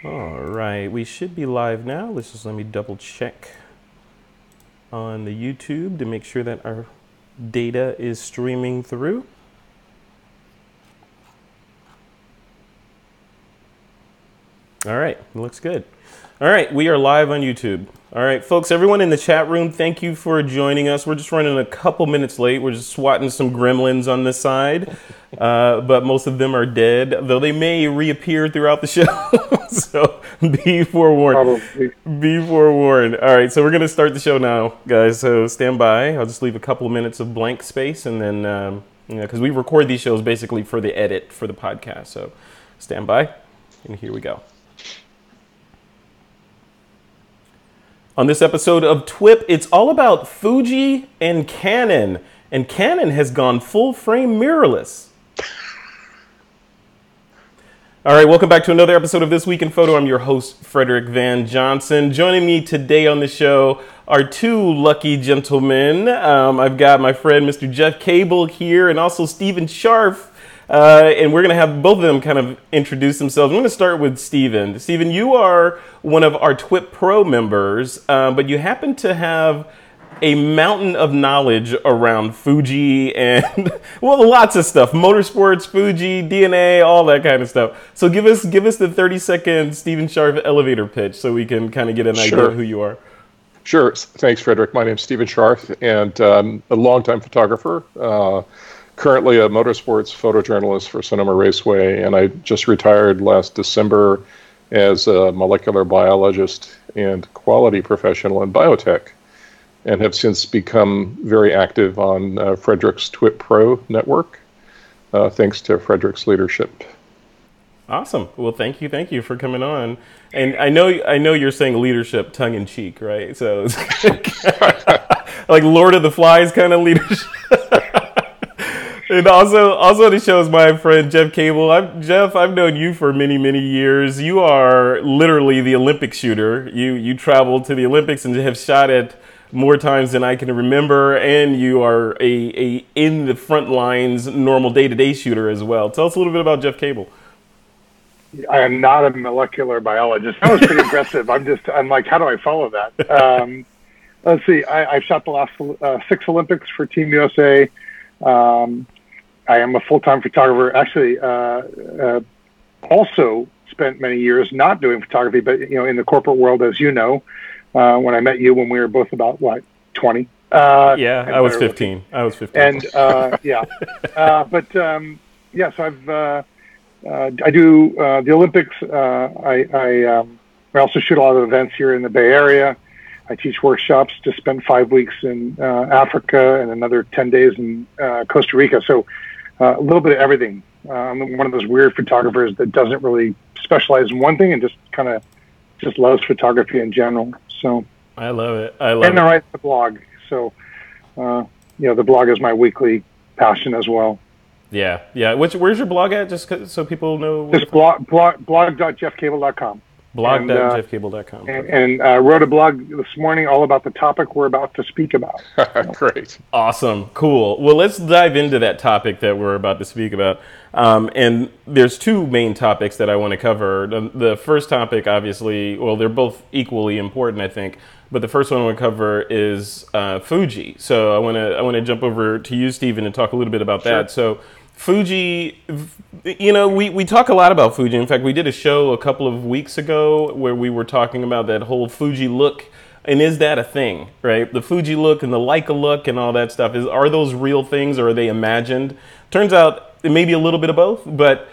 All right, we should be live now. Let's just let me double check on the YouTube to make sure that our data is streaming through. All right, looks good. All right, we are live on YouTube. All right, folks, everyone in the chat room, thank you for joining us. We're just running a couple minutes late. We're just swatting some gremlins on this side, but most of them are dead, though they may reappear throughout the show. So be forewarned. Probably. Be forewarned. All right, so we're going to start the show now, guys. So stand by. I'll just leave a couple of minutes of blank space, and then, because we record these shows basically for the edit for the podcast. So stand by, and here we go. On this episode of TWiP, it's all about Fuji and Canon. And Canon has gone full frame mirrorless. All right, welcome back to another episode of This Week in Photo. I'm your host, Frederick Van Johnson. Joining me today on the show are two lucky gentlemen. I've got my friend, Mr. Jeff Cable here, and also Stephen Scharf. And we're going to have both of them kind of introduce themselves. I'm going to start with Stephen. Stephen, you are one of our TWiP Pro members, but you happen to have a mountain of knowledge around Fuji and, well, lots of stuff. Motorsports, Fuji, DNA, all that kind of stuff. So give us the 30-second Stephen Scharf elevator pitch so we can kind of get an idea of who you are. Sure. Thanks, Frederick. My name's Stephen Scharf, and I'm a longtime photographer. Currently a motorsports photojournalist for Sonoma Raceway, and I just retired last December as a molecular biologist and quality professional in biotech, and have since become very active on Frederick's TWiP Pro network, thanks to Frederick's leadership. Awesome. Well, thank you for coming on. And I know you're saying leadership tongue in cheek, right? So it's like Lord of the Flies kind of leadership. And also the show is my friend Jeff Cable. Jeff, I've known you for many, many years. You are literally the Olympic shooter. You traveled to the Olympics and have shot it more times than I can remember, and you are a in the front lines normal day-to-day shooter as well. Tell us a little bit about Jeff Cable. I am not a molecular biologist. That was pretty impressive. I'm like, how do I follow that? Let's see. I've shot the last 6 Olympics for Team USA. I am a full-time photographer. Actually, also spent many years not doing photography, but in the corporate world, as you know, when I met you when we were both about 20. Yeah, I was 15. I was 15. And yeah, yeah. So I do the Olympics. I also shoot a lot of events here in the Bay Area. I teach workshops. Just spent 5 weeks in Africa and another 10 days in Costa Rica. So a little bit of everything. I'm one of those weird photographers that doesn't really specialize in one thing and just loves photography in general. So I love it. And I write the blog. So the blog is my weekly passion as well. Yeah. Where's your blog at? Just so people know. Just blog.jeffcable.com. Blog.jeffcable.com. And wrote a blog this morning all about the topic we're about to speak about. Great. Awesome. Cool. Well, let's dive into that topic that we're about to speak about. And there's 2 main topics that I want to cover. The first topic, obviously, well, they're both equally important, I think. But the first one I want to cover is Fuji. So I want to jump over to you, Stephen, and talk a little bit about that. So Fuji, we talk a lot about Fuji. In fact, we did a show a couple of weeks ago where we were talking about that whole Fuji look. And is that a thing, right? The Fuji look and the Leica look and all that stuff. Are those real things or are they imagined? Turns out it may be a little bit of both, but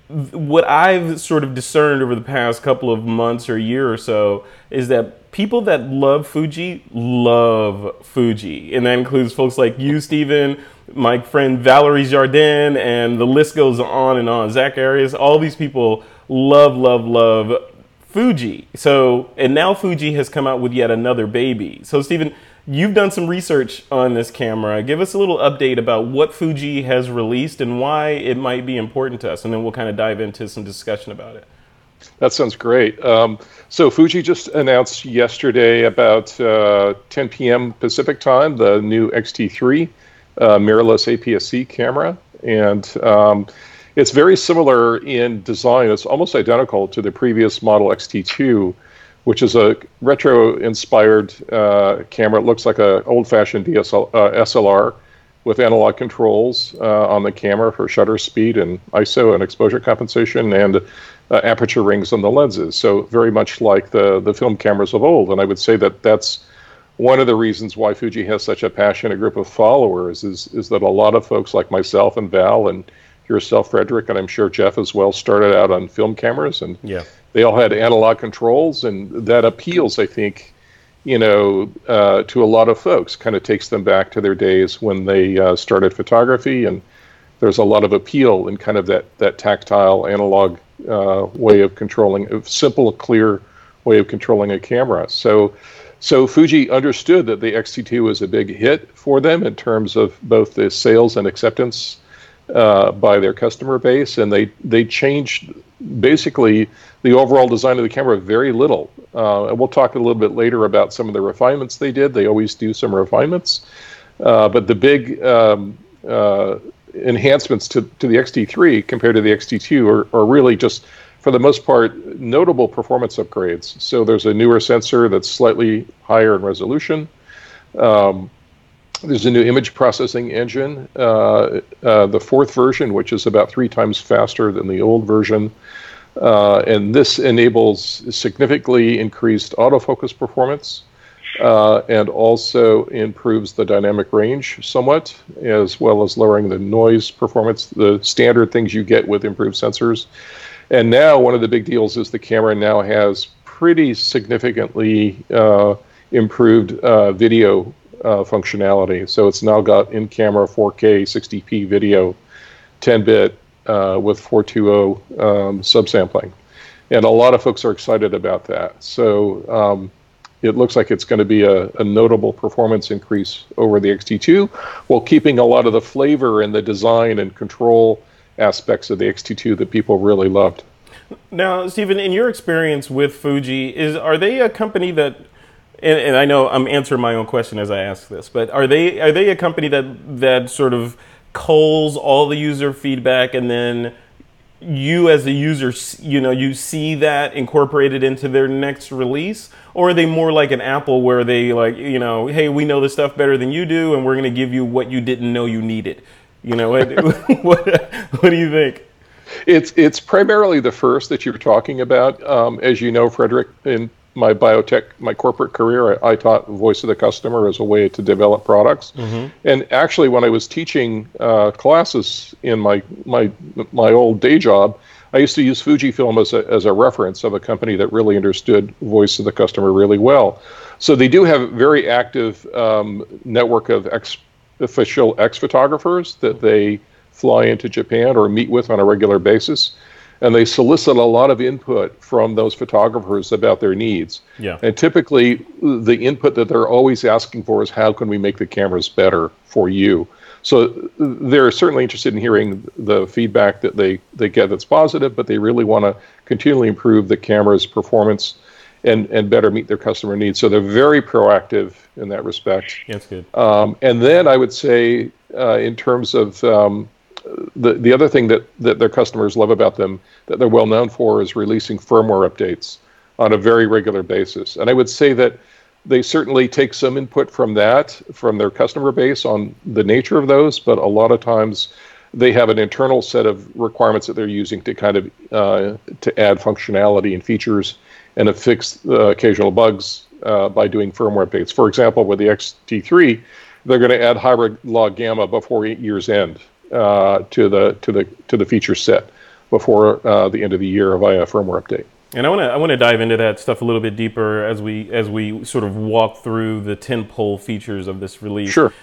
what I've sort of discerned over the past couple of months or year or so is that people that love Fuji. And that includes folks like you, Stephen, my friend Valerie Jardin, and the list goes on and on. Zach Arias, all these people love Fuji. So, and now Fuji has come out with yet another baby. So, Stephen, you've done some research on this camera. Give us a little update about what Fuji has released and why it might be important to us, and then we'll kind of dive into some discussion about it. That sounds great. So Fuji just announced yesterday about 10 p.m. Pacific time the new X-T3 mirrorless APS-C camera, and It's very similar in design. It's almost identical to the previous model XT2, which is a retro-inspired camera. It looks like an old-fashioned SLR with analog controls on the camera for shutter speed and ISO and exposure compensation, and aperture rings on the lenses. So very much like the film cameras of old. And I would say that that's one of the reasons why Fuji has such a passionate group of followers is that a lot of folks like myself and Val and yourself, Frederick, and I'm sure Jeff as well, started out on film cameras, and they all had analog controls, and that appeals, I think, to a lot of folks. Kind of takes them back to their days when they started photography, and there's a lot of appeal in kind of that tactile analog way of controlling, a simple, clear way of controlling a camera. So Fuji understood that the XT2 was a big hit for them in terms of both the sales and acceptance by their customer base, and they changed basically the overall design of the camera very little. And we'll talk a little bit later about some of the refinements they did. They always do some refinements, but the big enhancements to the XT3 compared to the XT2 are really just, for the most part, notable performance upgrades. So there's a newer sensor that's slightly higher in resolution. There's a new image processing engine, the fourth version, which is about 3 times faster than the old version. And this enables significantly increased autofocus performance and also improves the dynamic range somewhat, as well as lowering the noise performance, the standard things you get with improved sensors. And now one of the big deals is the camera now has pretty significantly improved video functionality. So it's now got in-camera 4K 60p video, 10-bit with 420 subsampling. And a lot of folks are excited about that. So it looks like it's going to be a notable performance increase over the XT2, while keeping a lot of the flavor and the design and control aspects of the XT2 that people really loved. Now, Stephen, in your experience with Fuji, are they a company that, and I know I'm answering my own question as I ask this, but are they a company that sort of culls all the user feedback, and then you as a user, you see that incorporated into their next release? Or are they more like an Apple, where they hey, we know this stuff better than you do, and we're going to give you what you didn't know you needed? What do you think? It's primarily the first that you're talking about. As you know, Frederick, in my corporate career, I taught voice of the customer as a way to develop products. Mm-hmm. And actually, when I was teaching classes in my old day job, I used to use Fujifilm as a reference of a company that really understood voice of the customer really well. So they do have a very active network of official ex-photographers that they fly into Japan or meet with on a regular basis, and they solicit a lot of input from those photographers about their needs. Yeah. And typically the input that they're always asking for is, how can we make the cameras better for you? So they're certainly interested in hearing the feedback that they get that's positive, but they really want to continually improve the camera's performance and better meet their customer needs. So they're very proactive in that respect. That's good. And then I would say, in terms of the other thing that their customers love about them, that they're well known for, is releasing firmware updates on a very regular basis. And I would say that they certainly take some input from their customer base on the nature of those, but a lot of times they have an internal set of requirements that they're using to kind of to add functionality and features and to fix occasional bugs by doing firmware updates. For example, with the XT3, they're going to add hybrid log gamma before year's end to the feature set before the end of the year via a firmware update. And I want to dive into that stuff a little bit deeper as we sort of walk through the tentpole features of this release. Sure.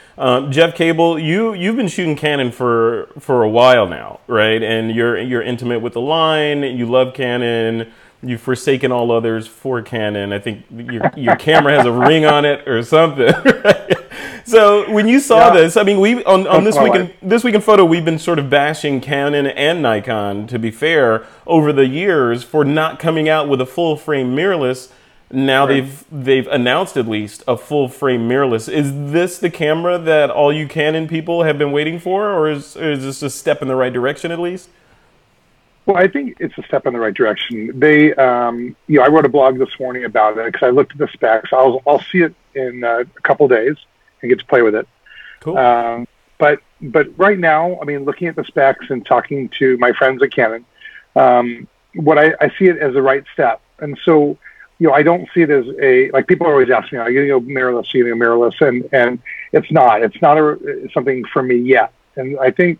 Jeff Cable, you've been shooting Canon for a while now, right? And you're intimate with the line. You love Canon. You've forsaken all others for Canon. I think your camera has a ring on it or something. Right? So when you saw this, I mean, we on this week in photo, we've been sort of bashing Canon and Nikon, to be fair, over the years for not coming out with a full frame mirrorless. Now they've announced at least a full frame mirrorless. Is this the camera that all you Canon people have been waiting for, or is this a step in the right direction at least? Well, I think it's a step in the right direction. They, I wrote a blog this morning about it because I looked at the specs. I'll see it in a couple days and get to play with it. Cool. But right now, I mean, looking at the specs and talking to my friends at Canon, what I see it as the right step. And so, I don't see it as like people always ask me, are you going to go mirrorless? Are you going to go mirrorless? And it's not something for me yet. And I think,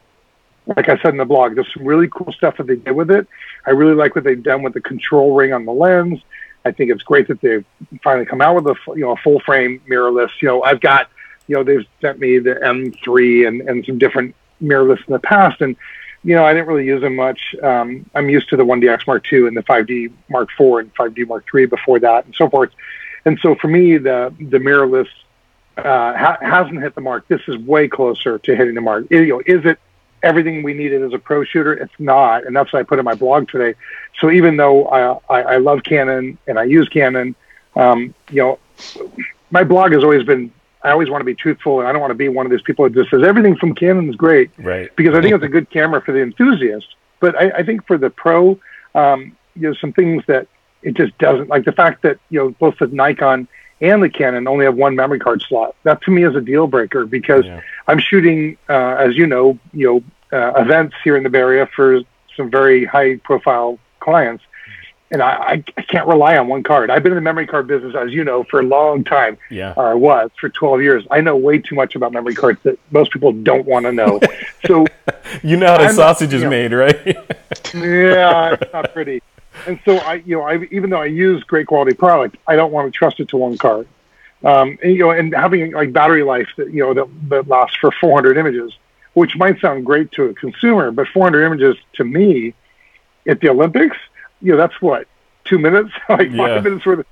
like I said in the blog, there's some really cool stuff that they did with it. I really like what they've done with the control ring on the lens. I think it's great that they've finally come out with a full frame mirrorless. I've got, they've sent me the M3 and some different mirrorless in the past, and I didn't really use them much. I'm used to the 1DX Mark II and the 5D Mark IV and 5D Mark III before that, and so forth. And so for me, the mirrorless hasn't hit the mark. This is way closer to hitting the mark. Is it everything we needed as a pro shooter? It's not, and that's what I put in my blog today. So even though I love Canon and I use Canon, my blog has always been, I always want to be truthful, and I don't want to be one of those people that just says everything from Canon is great, right? Because I think it's a good camera for the enthusiast. But I think for the pro, some things that it just doesn't, like the fact that both the Nikon and the Canon only have one memory card slot. That to me is a deal breaker, because I'm shooting, as events here in the Bay Area for some very high profile clients. And I can't rely on one card. I've been in the memory card business, as you know, for a long time. Yeah. Or I was for 12 years. I know way too much about memory cards that most people don't want to know. So how the sausage is made, right? Yeah, it's not pretty. And so even though I use great quality product, I don't want to trust it to one card. And having like battery life that lasts for 400 images, which might sound great to a consumer, but 400 images to me at the Olympics, that's what, 2 minutes, like 5 minutes worth.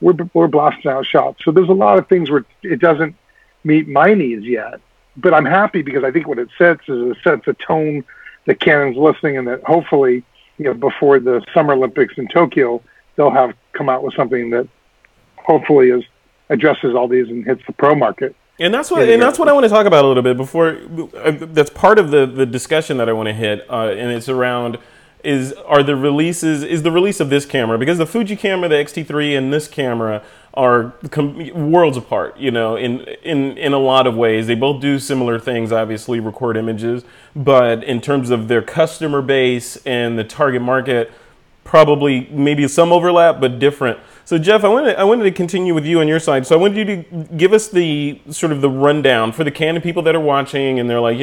We're blasting out shots. So there's a lot of things where it doesn't meet my needs yet. But I'm happy, because I think what it sets is it sets a tone that Canon's listening, and that hopefully, before the Summer Olympics in Tokyo, they'll have come out with something that hopefully addresses all these and hits the pro market. And that's what I want to talk about a little bit before. That's part of the discussion that I want to hit, and it's around is the release of this camera, because the Fuji camera, the X-T3, and this camera are worlds apart. In a lot of ways, they both do similar things. Obviously, record images, but in terms of their customer base and the target market, probably maybe some overlap, but different. So Jeff, I wanted to continue with you on your side. So I wanted you to give us the sort of the rundown for the Canon people that are watching, and they're like,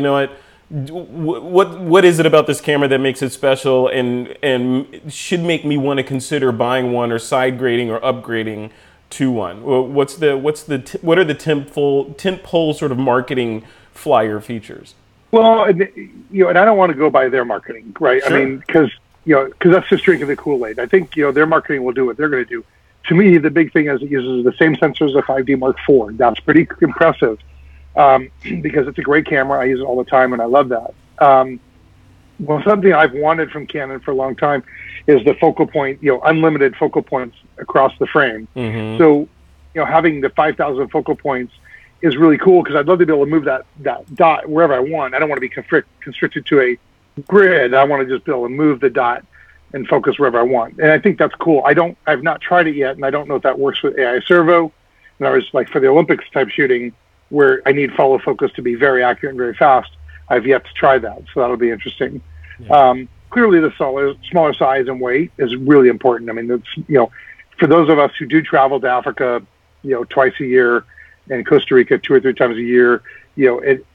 what is it about this camera that makes it special and should make me want to consider buying one, or side grading or upgrading to one? What are the tentpole sort of marketing flyer features? Well, and I don't want to go by their marketing, right? Sure. I mean, because that's just drinking the Kool-Aid. I think their marketing will do what they're going to do. To me, the big thing is it uses the same sensors as a 5D Mark IV. That's pretty impressive, because it's a great camera. I use it all the time, and I love that. Well, something I've wanted from Canon for a long time is the focal point, unlimited focal points across the frame. Mm-hmm. So, having the 5,000 focal points is really cool, because I'd love to be able to move that dot wherever I want. I don't want to be constricted to a grid. I want to just be able to move the dot and focus wherever I want. And I think that's cool. I've not tried it yet, and I don't know if that works with AI servo. And I was like, for the Olympics type shooting, where I need follow focus to be very accurate and very fast, I've yet to try that. So that'll be interesting. Yeah. Clearly the smaller size and weight is really important. I mean, it's, for those of us who do travel to Africa, twice a year, and Costa Rica 2 or 3 times a year, it'd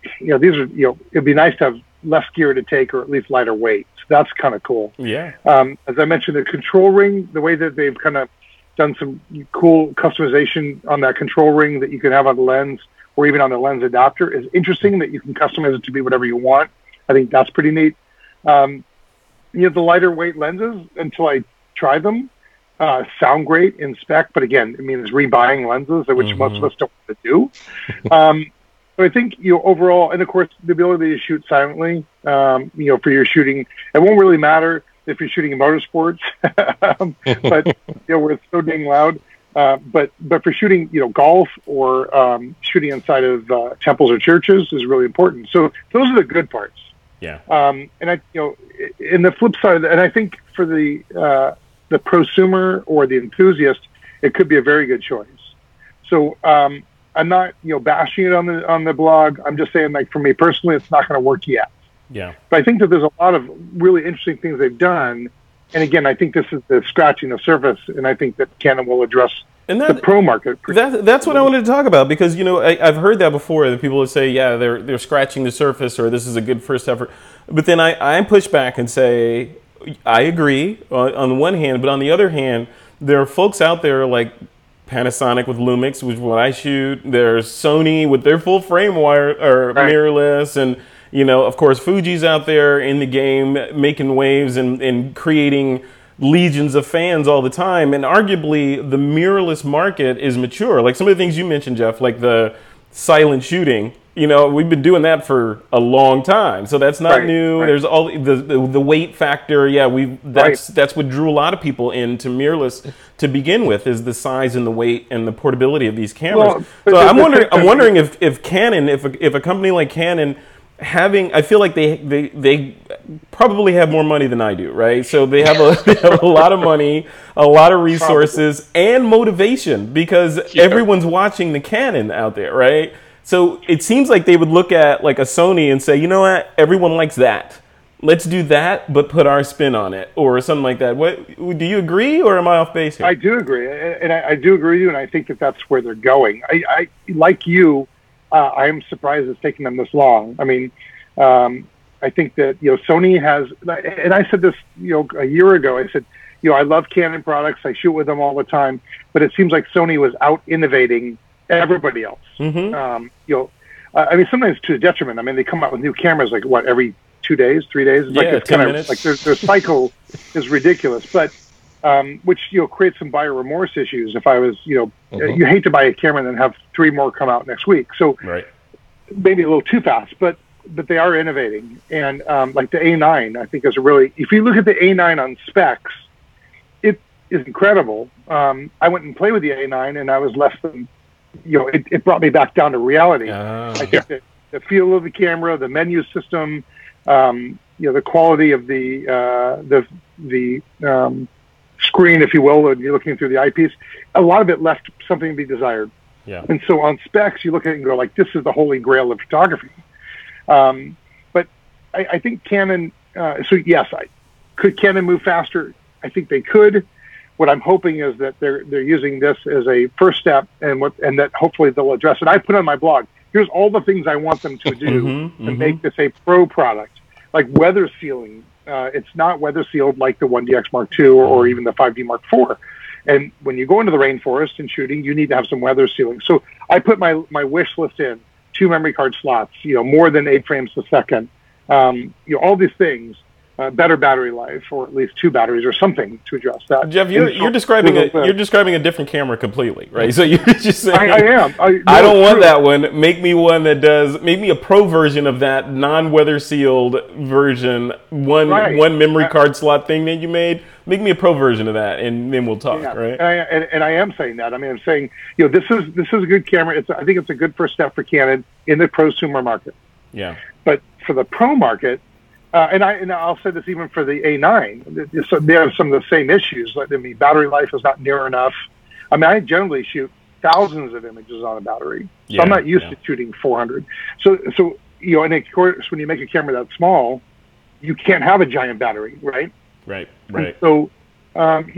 be nice to have less gear to take, or at least lighter weight. So that's kind of cool. Yeah. As I mentioned, the control ring, the way that they've kind of done some cool customization on that control ring that you can have on the lens, or even on the lens adapter, is interesting, that you can customize it to be whatever you want. I think that's pretty neat. The lighter weight lenses, until I try them, sound great in spec, but again, it means rebuying lenses, which most of us don't want to do. But I think, overall, and of course, the ability to shoot silently, for your shooting, it won't really matter if you're shooting in motorsports, but, where it's so dang loud. But for shooting, golf, or shooting inside of temples or churches is really important. So those are the good parts. Yeah. And I, in the flip side, and I think for the prosumer or the enthusiast, it could be a very good choice. So I'm not, bashing it on the blog. I'm just saying, like, for me personally, it's not going to work yet. Yeah. But I think that there's a lot of really interesting things they've done. And again, I think this is the scratching the surface, and I think that Canon will address the pro market. That's what I wanted to talk about, because I've heard that before. That people would say, yeah, they're scratching the surface, or this is a good first effort. But then I push back and say, I agree on the one hand, but on the other hand, there are folks out there like Panasonic with Lumix, which is what I shoot. There's Sony with their full frame wire or mirrorless, and of course, Fuji's out there in the game making waves and creating legions of fans all the time. And arguably, the mirrorless market is mature. Like some of the things you mentioned, Jeff, like the silent shooting. We've been doing that for a long time, so that's not new. There's all the weight factor. Yeah, that's what drew a lot of people into mirrorless to begin with, is the size and the weight and the portability of these cameras. So I'm wondering if Canon, if a company like Canon, I feel like they probably have more money than I do, right? So they have a lot of money, a lot of resources, and motivation, because everyone's watching the Canon out there, right? So it seems like they would look at like a Sony and say, you know what, everyone likes that. Let's do that, but put our spin on it, or something like that. Do you agree, or am I off base here? I do agree, and I do agree with you, and I think that that's where they're going. I like you. I am surprised it's taken them this long. I mean, I think that Sony has, and I said this a year ago. I said, I love Canon products. I shoot with them all the time, but it seems like Sony was out innovating everybody else. Mm-hmm. I mean, sometimes to the detriment. I mean, they come out with new cameras like every 2 days, 3 days. It's like 10 minutes. Like their cycle is ridiculous, but which creates some buyer remorse issues. If I was, you hate to buy a camera and then have 3 more come out next week. So maybe a little too fast, but they are innovating. And like the A9, I think is if you look at the A9 on specs, it is incredible. I went and played with the A9, and I was less than, it brought me back down to reality. I think that the feel of the camera, the menu system, the quality of the screen, if you will, and you're looking through the eyepiece, a lot of it left something to be desired. Yeah. And so on specs, you look at it and go like, this is the holy grail of photography. But I think Canon, so yes, could Canon move faster? I think they could. What I'm hoping is that they're using this as a first step, and that hopefully they'll address it. I put on my blog, here's all the things I want them to do to make this a pro product, like weather sealing. It's not weather sealed like the 1DX Mark II or even the 5D Mark IV. And when you go into the rainforest and shooting, you need to have some weather sealing. So I put my wish list in: 2 memory card slots, more than 8 frames a second, all these things, better battery life, or at least 2 batteries or something to address that. Jeff, you're describing a different camera completely, right? So you're just saying, I am. I don't want that one. Make me one that does. Make me a pro version of that non-weather sealed version. One memory card slot thing that you made. Make me a pro version of that, and then we'll talk, right? And I am saying that. I mean, I'm saying, this is a good camera. I think it's a good first step for Canon in the prosumer market. Yeah. But for the pro market, and I'll say this even for the A9, so they have some of the same issues. Like, I mean, battery life is not near enough. I mean, I generally shoot thousands of images on a battery, so I'm not used to shooting 400. So and of course, when you make a camera that small, you can't have a giant battery, right? Right. And so, I'm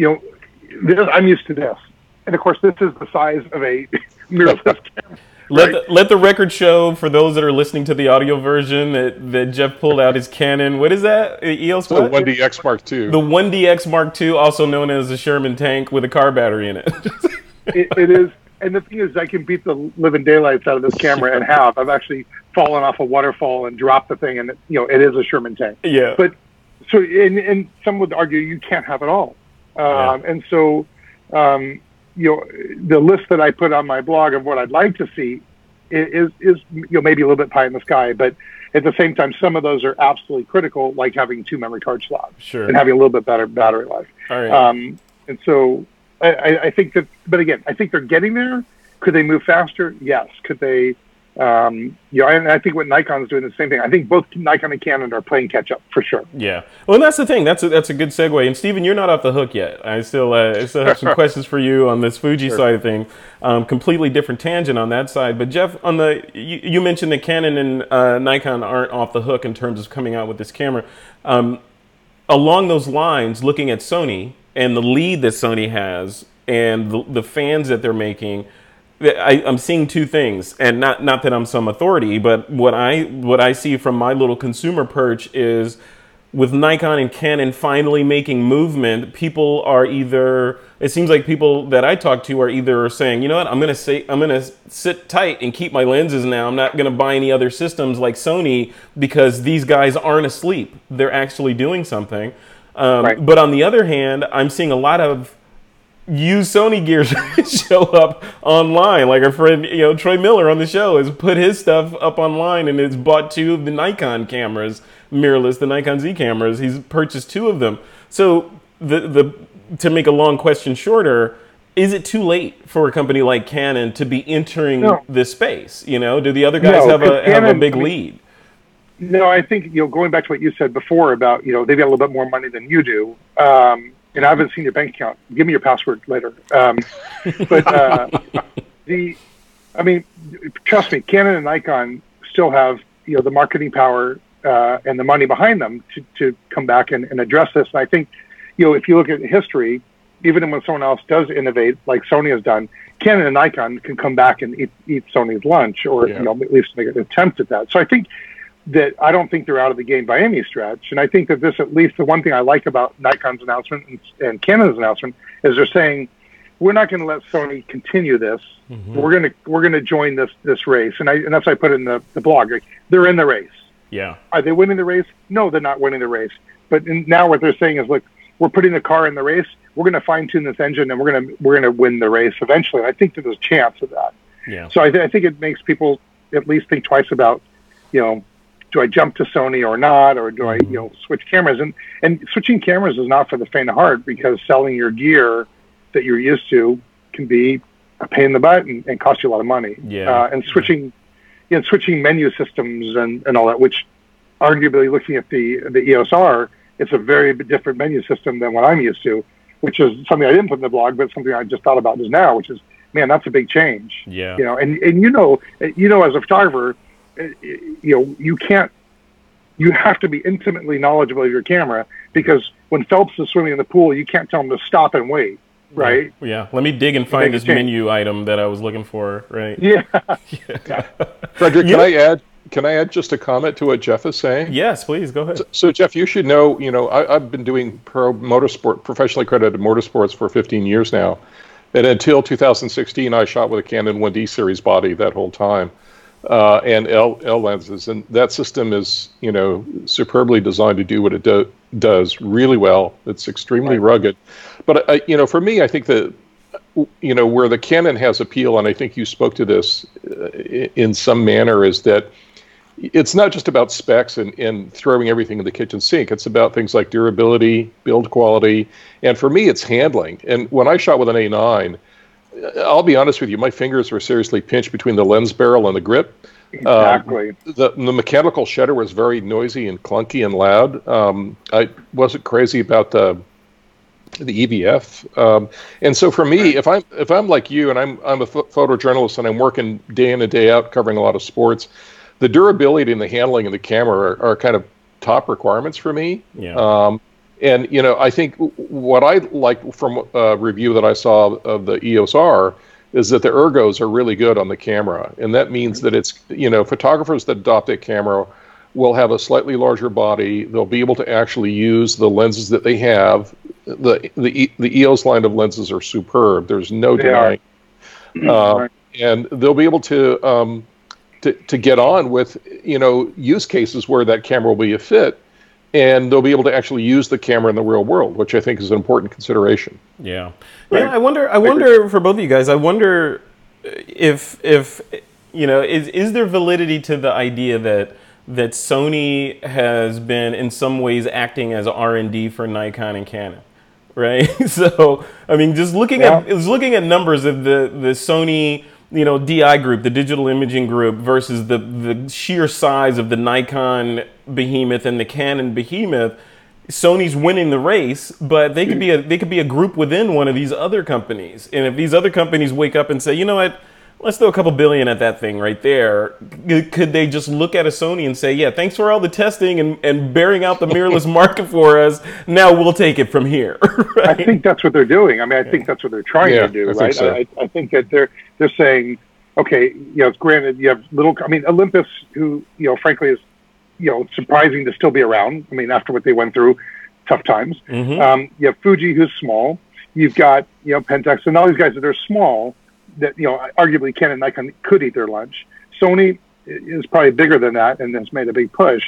used to this, and of course, this is the size of a mirrorless camera. Let the record show, for those that are listening to the audio version, that Jeff pulled out his Canon. What is that? EOS what? The 1DX Mark II. The 1DX Mark II, also known as a Sherman tank with a car battery in it. It is. And the thing is, I can beat the living daylights out of this camera, and I've actually fallen off a waterfall and dropped the thing, and it is a Sherman tank. Yeah. But so, and some would argue you can't have it all. And so, the list that I put on my blog of what I'd like to see is maybe a little bit pie in the sky, but at the same time, some of those are absolutely critical, like having 2 memory card slots and having a little bit better battery life. All right. And so I think that, but again, I think they're getting there. Could they move faster? Yes. Could they You know, and I think what Nikon's doing is the same thing. I think both Nikon and Canon are playing catch up for sure. Yeah. Well, and that's the thing. That's a good segue. And Stephen, you're not off the hook yet. I still have some questions for you on this Fuji side of things. Completely different tangent on that side. But Jeff, on the you mentioned that Canon and Nikon aren't off the hook in terms of coming out with this camera. Along those lines, looking at Sony and the lead that Sony has and the fans that they're making, I'm seeing two things, and not that I'm some authority, but what I see from my little consumer perch is with Nikon and Canon finally making movement, people are either, it seems like people that I talk to are either saying, you know what, I'm gonna sit tight and keep my lenses now. I'm not gonna buy any other systems like Sony because these guys aren't asleep. They're actually doing something. Right. But on the other hand, I'm seeing a lot of used Sony gear show up online. Like our friend, Troy Miller on the show has put his stuff up online and has bought 2 of the Nikon cameras, mirrorless, the Nikon Z cameras. He's purchased 2 of them. So to make a long question shorter, is it too late for a company like Canon to be entering this space? Do the other guys have a big lead? No, I think, going back to what you said before about, they've got a little bit more money than you do. And I haven't seen your bank account. Give me your password later. Trust me, Canon and Nikon still have, the marketing power and the money behind them to come back and address this. And I think, if you look at history, even when someone else does innovate, like Sony has done, Canon and Nikon can come back and eat Sony's lunch, or at least make an attempt at that. So I think that I don't think they're out of the game by any stretch. And I think that this, at least the one thing I like about Nikon's announcement and Canon's announcement, is they're saying, we're not going to let Sony continue this. Mm-hmm. We're going to join this race. And that's what I put in the blog. Like, they're in the race. Yeah. Are they winning the race? No, they're not winning the race. But now what they're saying is, look, we're putting the car in the race. We're going to fine tune this engine, and we're going to win the race eventually. And I think that there's a chance of that. Yeah. So I think it makes people at least think twice about, do I jump to Sony or not, or do I, switch cameras? And switching cameras is not for the faint of heart, because selling your gear that you're used to can be a pain in the butt and cost you a lot of money. Yeah. And switching menu systems and all that, which arguably, looking at the EOS R, it's a very different menu system than what I'm used to, which is something I didn't put in the blog, but something I just thought about just now, which is, man, that's a big change. Yeah. And as a photographer, you have to be intimately knowledgeable of your camera, because when Phelps is swimming in the pool, you can't tell him to stop and wait, right? Yeah. Let me dig and find this menu item that I was looking for, right? Yeah. Frederick, can I add just a comment to what Jeff is saying? Yes, please, go ahead. So Jeff, you should know, I've been doing professionally credited motorsports for 15 years now. And until 2016, I shot with a Canon 1D series body that whole time. And L lenses, and that system is, superbly designed to do what it does really well. It's extremely rugged. But for me, I think that where the Canon has appeal, and I think you spoke to this in some manner, is that it's not just about specs and throwing everything in the kitchen sink. It's about things like durability, build quality, and for me, it's handling. And when I shot with an A9, I'll be honest with you, my fingers were seriously pinched between the lens barrel and the grip. Exactly. The mechanical shutter was very noisy and clunky and loud. I wasn't crazy about the EVF. And so for me, if I'm like you, and I'm a photojournalist and I'm working day in and day out covering a lot of sports, the durability and the handling of the camera are kind of top requirements for me. Yeah. And, I think what I like from a review that I saw of the EOS R is that the ergos are really good on the camera. And that means that it's, photographers that adopt that camera will have a slightly larger body. They'll be able to actually use the lenses that they have. The EOS line of lenses are superb. There's no denying. And they'll be able to get on with, use cases where that camera will be a fit. And they'll be able to actually use the camera in the real world, which I think is an important consideration. Yeah. Right. Yeah, I wonder for both of you guys, I wonder if is there validity to the idea that Sony has been in some ways acting as R&D for Nikon and Canon, right? So, I mean, just looking at numbers of the Sony DI group, the digital imaging group, versus the sheer size of the Nikon behemoth and the Canon behemoth, Sony's winning the race, but they could be a group within one of these other companies. And if these other companies wake up and say, you know what, let's throw a couple billion at that thing right there, could they just look at a Sony and say, yeah, thanks for all the testing and bearing out the mirrorless market for us. Now we'll take it from here. Right? I think that's what they're doing. I mean, I think that's what they're trying to do, right? I think that they're saying, okay, granted, you have Olympus, who, frankly is, surprising to still be around. I mean, after what they went through, tough times. Mm-hmm. You have Fuji, who's small. You've got, Pentax, and all these guys that are small, that, arguably Canon and Nikon could eat their lunch. Sony is probably bigger than that and has made a big push.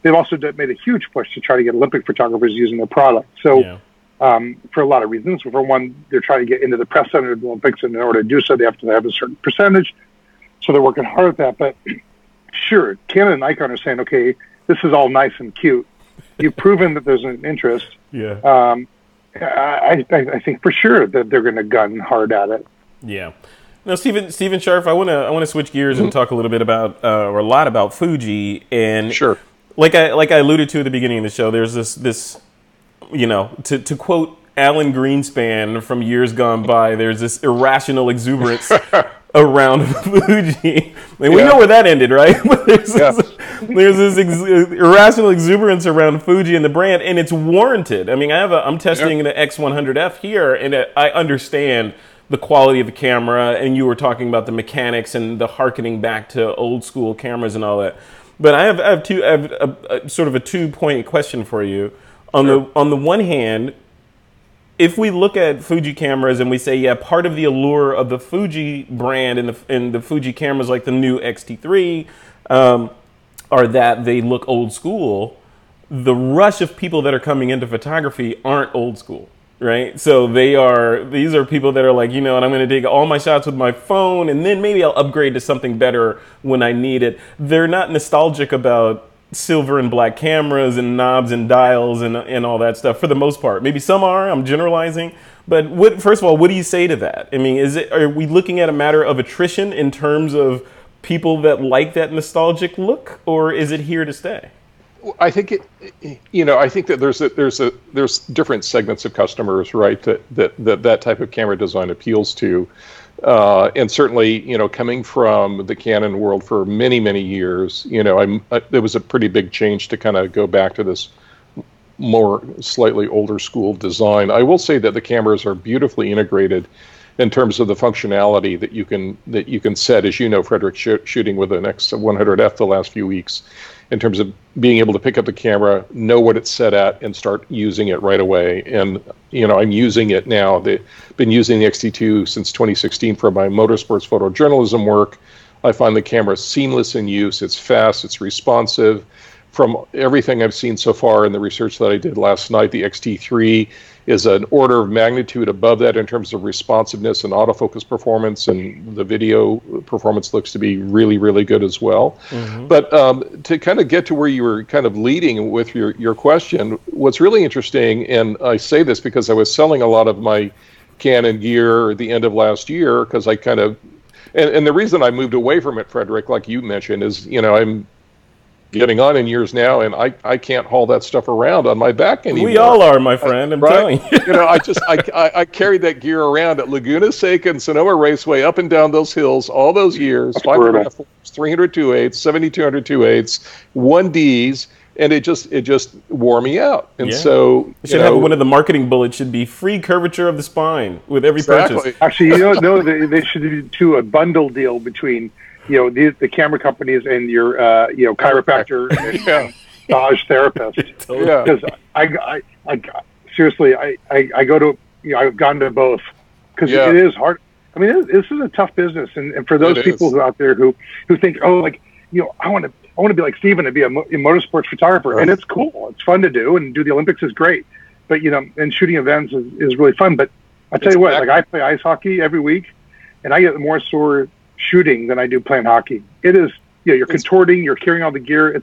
They've also made a huge push to try to get Olympic photographers using their product. So for a lot of reasons. For one, they're trying to get into the press center of the Olympics, and in order to do so, they have to have a certain percentage. So they're working hard at that. But sure, Canon and Nikon are saying, okay, this is all nice and cute. You've proven that there's an interest. Yeah. I think for sure that they're going to gun hard at it. Yeah. Now, Stephen Scharf, I want to switch gears and talk a little bit about or a lot about Fuji. And sure, like I alluded to at the beginning of the show, there's this to quote Alan Greenspan from years gone by, there's this irrational exuberance around Fuji. I mean, we know where that ended, right? But there's this irrational exuberance around Fuji and the brand, and it's warranted. I mean, I'm testing the X100F here, and I understand the quality of the camera, and you were talking about the mechanics and the harkening back to old school cameras and all that. But I have a sort of a 2-point question for you. On the one hand, if we look at Fuji cameras and we say, yeah, part of the allure of the Fuji brand and the Fuji cameras like the new X-T3 are that they look old school, the rush of people that are coming into photography aren't old school. Right, so these are people that are like, and I'm going to take all my shots with my phone, and then maybe I'll upgrade to something better when I need it. They're not nostalgic about silver and black cameras and knobs and dials and all that stuff for the most part. Maybe some are. I'm generalizing, but first of all, what do you say to that? I mean, are we looking at a matter of attrition in terms of people that like that nostalgic look, or is it here to stay? I think I think that there's different segments of customers, right? That type of camera design appeals to, and certainly, coming from the Canon world for many years, there was a pretty big change to kind of go back to this more slightly older school design. I will say that the cameras are beautifully integrated in terms of the functionality that you can set, as you know, Frederick, shooting with an X100F the last few weeks, in terms of being able to pick up the camera, know what it's set at, and start using it right away. And, I'm using it now. Been using the X-T2 since 2016 for my motorsports photojournalism work. I find the camera seamless in use. It's fast. It's responsive. From everything I've seen so far in the research that I did last night, the X-T3 is an order of magnitude above that in terms of responsiveness and autofocus performance, and the video performance looks to be really good as well. Mm-hmm. But to kind of get to where you were kind of leading with your question, what's really interesting, and I say this because I was selling a lot of my Canon gear at the end of last year, because I kind of, and the reason I moved away from it, Frederick, like you mentioned, is, I'm getting on in years now, and I can't haul that stuff around on my back anymore. We all are, my friend. I'm telling you. I carried that gear around at Laguna Seca and Sonoma Raceway, up and down those hills all those years. 500 300 2.8s, 7200 2.8s, 1Ds, and it just wore me out. And so you should have one of the marketing bullets should be free curvature of the spine with every purchase. Actually, they should do a bundle deal between the camera companies and your chiropractor and massage therapist. Because I seriously I go to I've gone to both, because it is hard. I mean, this is a tough business, and for those people who out there who think, I want to be like Stephen and be a motorsports photographer, and it's cool, it's fun to do, and do the Olympics is great, but and shooting events is really fun. But I tell you what, like I play ice hockey every week, and I get more sore shooting than I do playing hockey. It is, you're contorting, you're carrying all the gear.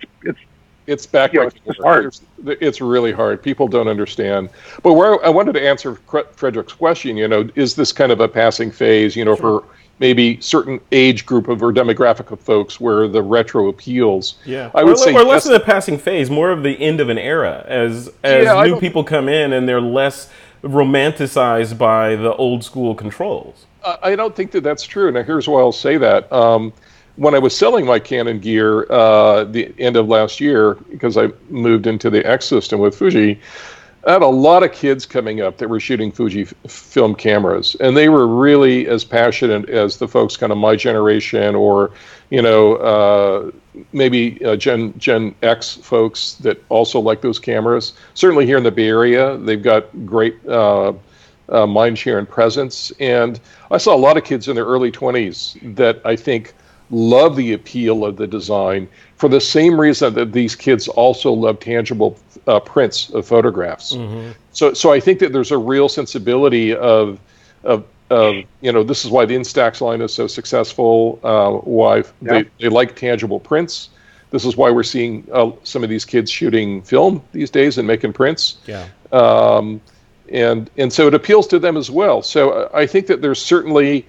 It's back. It's hard. It's really hard. People don't understand. But where I wanted to answer Frederick's question, is this kind of a passing phase, for maybe certain age group of or demographic of folks where the retro appeals. Yeah, I would say or less of the passing phase, more of the end of an era, as new people come in and they're less romanticized by the old school controls. I don't think that that's true. Now, here's why I'll say that. When I was selling my Canon gear the end of last year, because I moved into the X system with Fuji, I had a lot of kids coming up that were shooting Fuji film cameras, and they were really as passionate as the folks kind of my generation, or maybe Gen X folks that also like those cameras. Certainly here in the Bay Area, they've got great mind share and presence, and I saw a lot of kids in their early 20s that I think love the appeal of the design for the same reason that these kids also love tangible prints of photographs. Mm-hmm. So I think that there's a real sensibility of this is why the Instax line is so successful, why they like tangible prints. This is why we're seeing some of these kids shooting film these days and making prints. Yeah. And so it appeals to them as well. So I think that there's certainly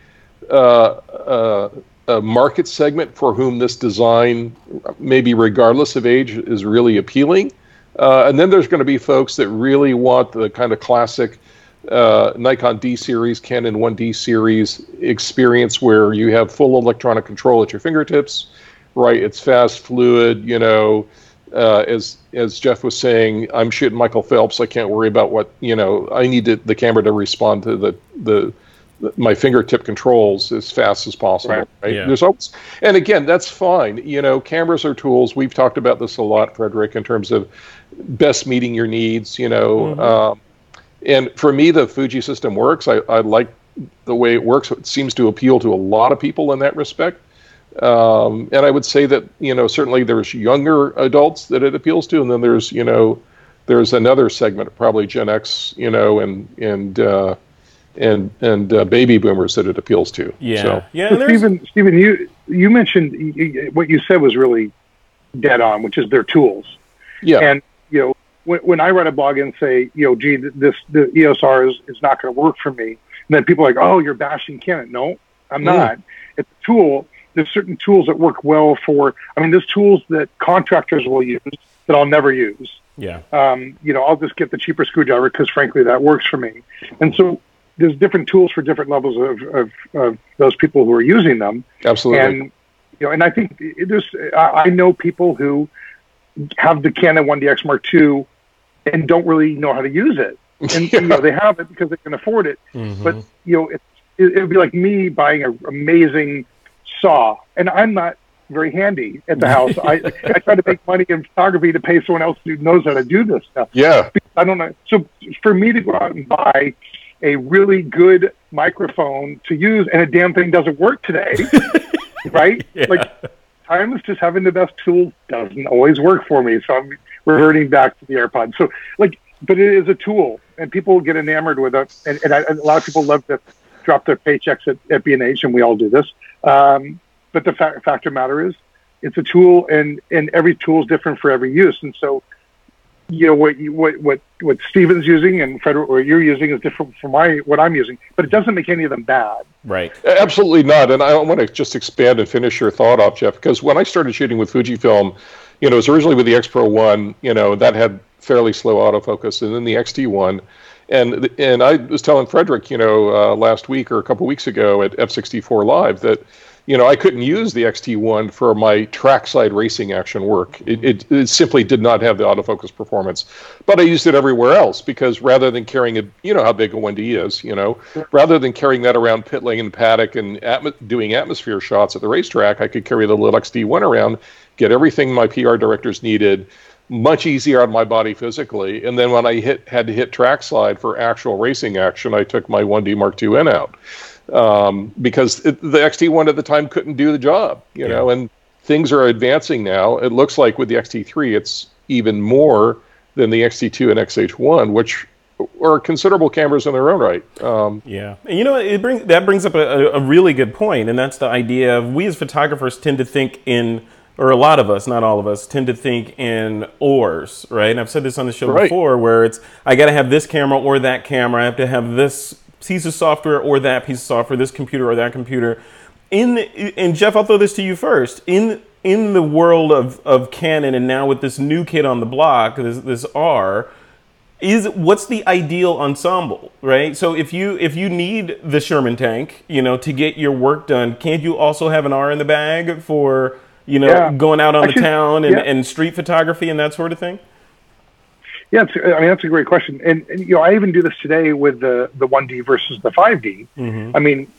a market segment for whom this design, maybe regardless of age, is really appealing. And then there's going to be folks that really want the kind of classic Nikon D series, Canon 1D series experience where you have full electronic control at your fingertips, right? It's fast, fluid, as Jeff was saying, I'm shooting Michael Phelps. I can't worry about what, I need the camera to respond to my fingertip controls as fast as possible. Right? Yeah. There's always, and again, that's fine. Cameras are tools. We've talked about this a lot, Frederick, in terms of best meeting your needs. Mm-hmm. And for me, the Fuji system works. I like the way it works. It seems to appeal to a lot of people in that respect. And I would say that certainly there's younger adults that it appeals to, and then there's another segment, probably Gen X, and baby boomers that it appeals to. Yeah, so, yeah. So Stephen, you mentioned what you said was really dead on, which is their tools. Yeah, and when I write a blog and say, gee, the EOS R is not going to work for me, and then people are like, oh, you're bashing Canon. No, I'm not. It's a tool. There's certain tools that work well for. There's tools that contractors will use that I'll never use. Yeah. I'll just get the cheaper screwdriver because, frankly, that works for me. And so there's different tools for different levels of those people who are using them. Absolutely. And and I think I know people who have the Canon 1DX Mark II and don't really know how to use it. And they have it because they can afford it. Mm-hmm. But it would be like me buying an amazing saw, and I'm not very handy at the house. I try to make money in photography to pay someone else who knows how to do this stuff. Yeah. I don't know. So for me to go out and buy a really good microphone to use, and a damn thing doesn't work today, right? Yeah. Like, times just having the best tool doesn't always work for me. So I'm reverting back to the AirPod. So but it is a tool, and people get enamored with it. And a lot of people love to drop their paychecks at B&H, and we all do this. But the fact of the matter is, it's a tool, and every tool is different for every use. And so, what Stephen's using and Frederick, what you're using is different from what I'm using, but it doesn't make any of them bad. Right. Absolutely not. And I want to just expand and finish your thought off, Jeff, because when I started shooting with Fujifilm, it was originally with the X Pro 1, that had fairly slow autofocus, and then the XT1. And I was telling Frederick, last week or a couple weeks ago at F64 Live that, I couldn't use the XT1 for my trackside racing action work. It simply did not have the autofocus performance. But I used it everywhere else because rather than carrying how big a 1D is, rather than carrying that around pit lane and paddock and doing atmosphere shots at the racetrack, I could carry the little XT1 around, get everything my PR directors needed, much easier on my body physically. And then when I had to hit trackside for actual racing action, I took my 1D Mark IIN out. Because the XT1 at the time couldn't do the job, and things are advancing now. It looks like with the XT3, it's even more than the XT2 and XH1, which are considerable cameras in their own right. Yeah. And that brings up a really good point, and that's the idea of we as photographers tend to think or a lot of us, not all of us, tend to think in ORs, right? And I've said this on the show before, where it's, I got to have this camera or that camera, I have to have this piece of software or that piece of software, this computer or that computer. And Jeff, I'll throw this to you first. In the world of Canon, and now with this new kid on the block, this R, what's the ideal ensemble, right? So if you need the Sherman tank, to get your work done, can't you also have an R in the bag for going out on the town and street photography and that sort of thing? Yeah, that's a great question, and I even do this today with the 1D versus the 5D. Mm-hmm. I mean,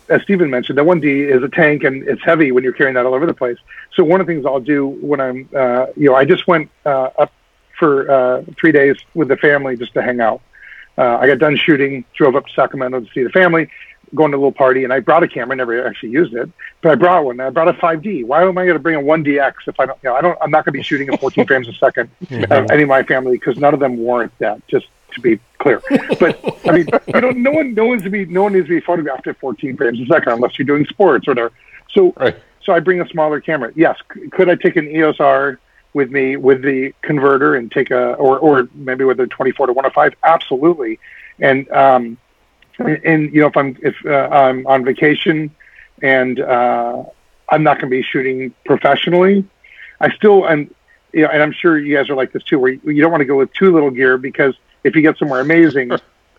as Stephen mentioned, the 1D is a tank and it's heavy when you're carrying that all over the place. So one of the things I'll do when I'm, I just went up for 3 days with the family just to hang out. I got done shooting, drove up to Sacramento to see the family, going to a little party, and I brought a camera. Never actually used it, but I brought one. I brought a 5D. Why am I going to bring a 1DX if I don't? I'm not going to be shooting at 14 frames a second. Any of my family, because none of them warrant that. Just to be clear, but I mean, no one needs to be photographed at 14 frames a second unless you're doing sports or whatever. So, so I bring a smaller camera. Yes, could I take an EOS R with me with the converter and take or maybe with a 24 to 105? Absolutely. And if I'm on vacation and I'm not going to be shooting professionally, I still and I'm sure you guys are like this too, where you don't want to go with too little gear, because if you get somewhere amazing,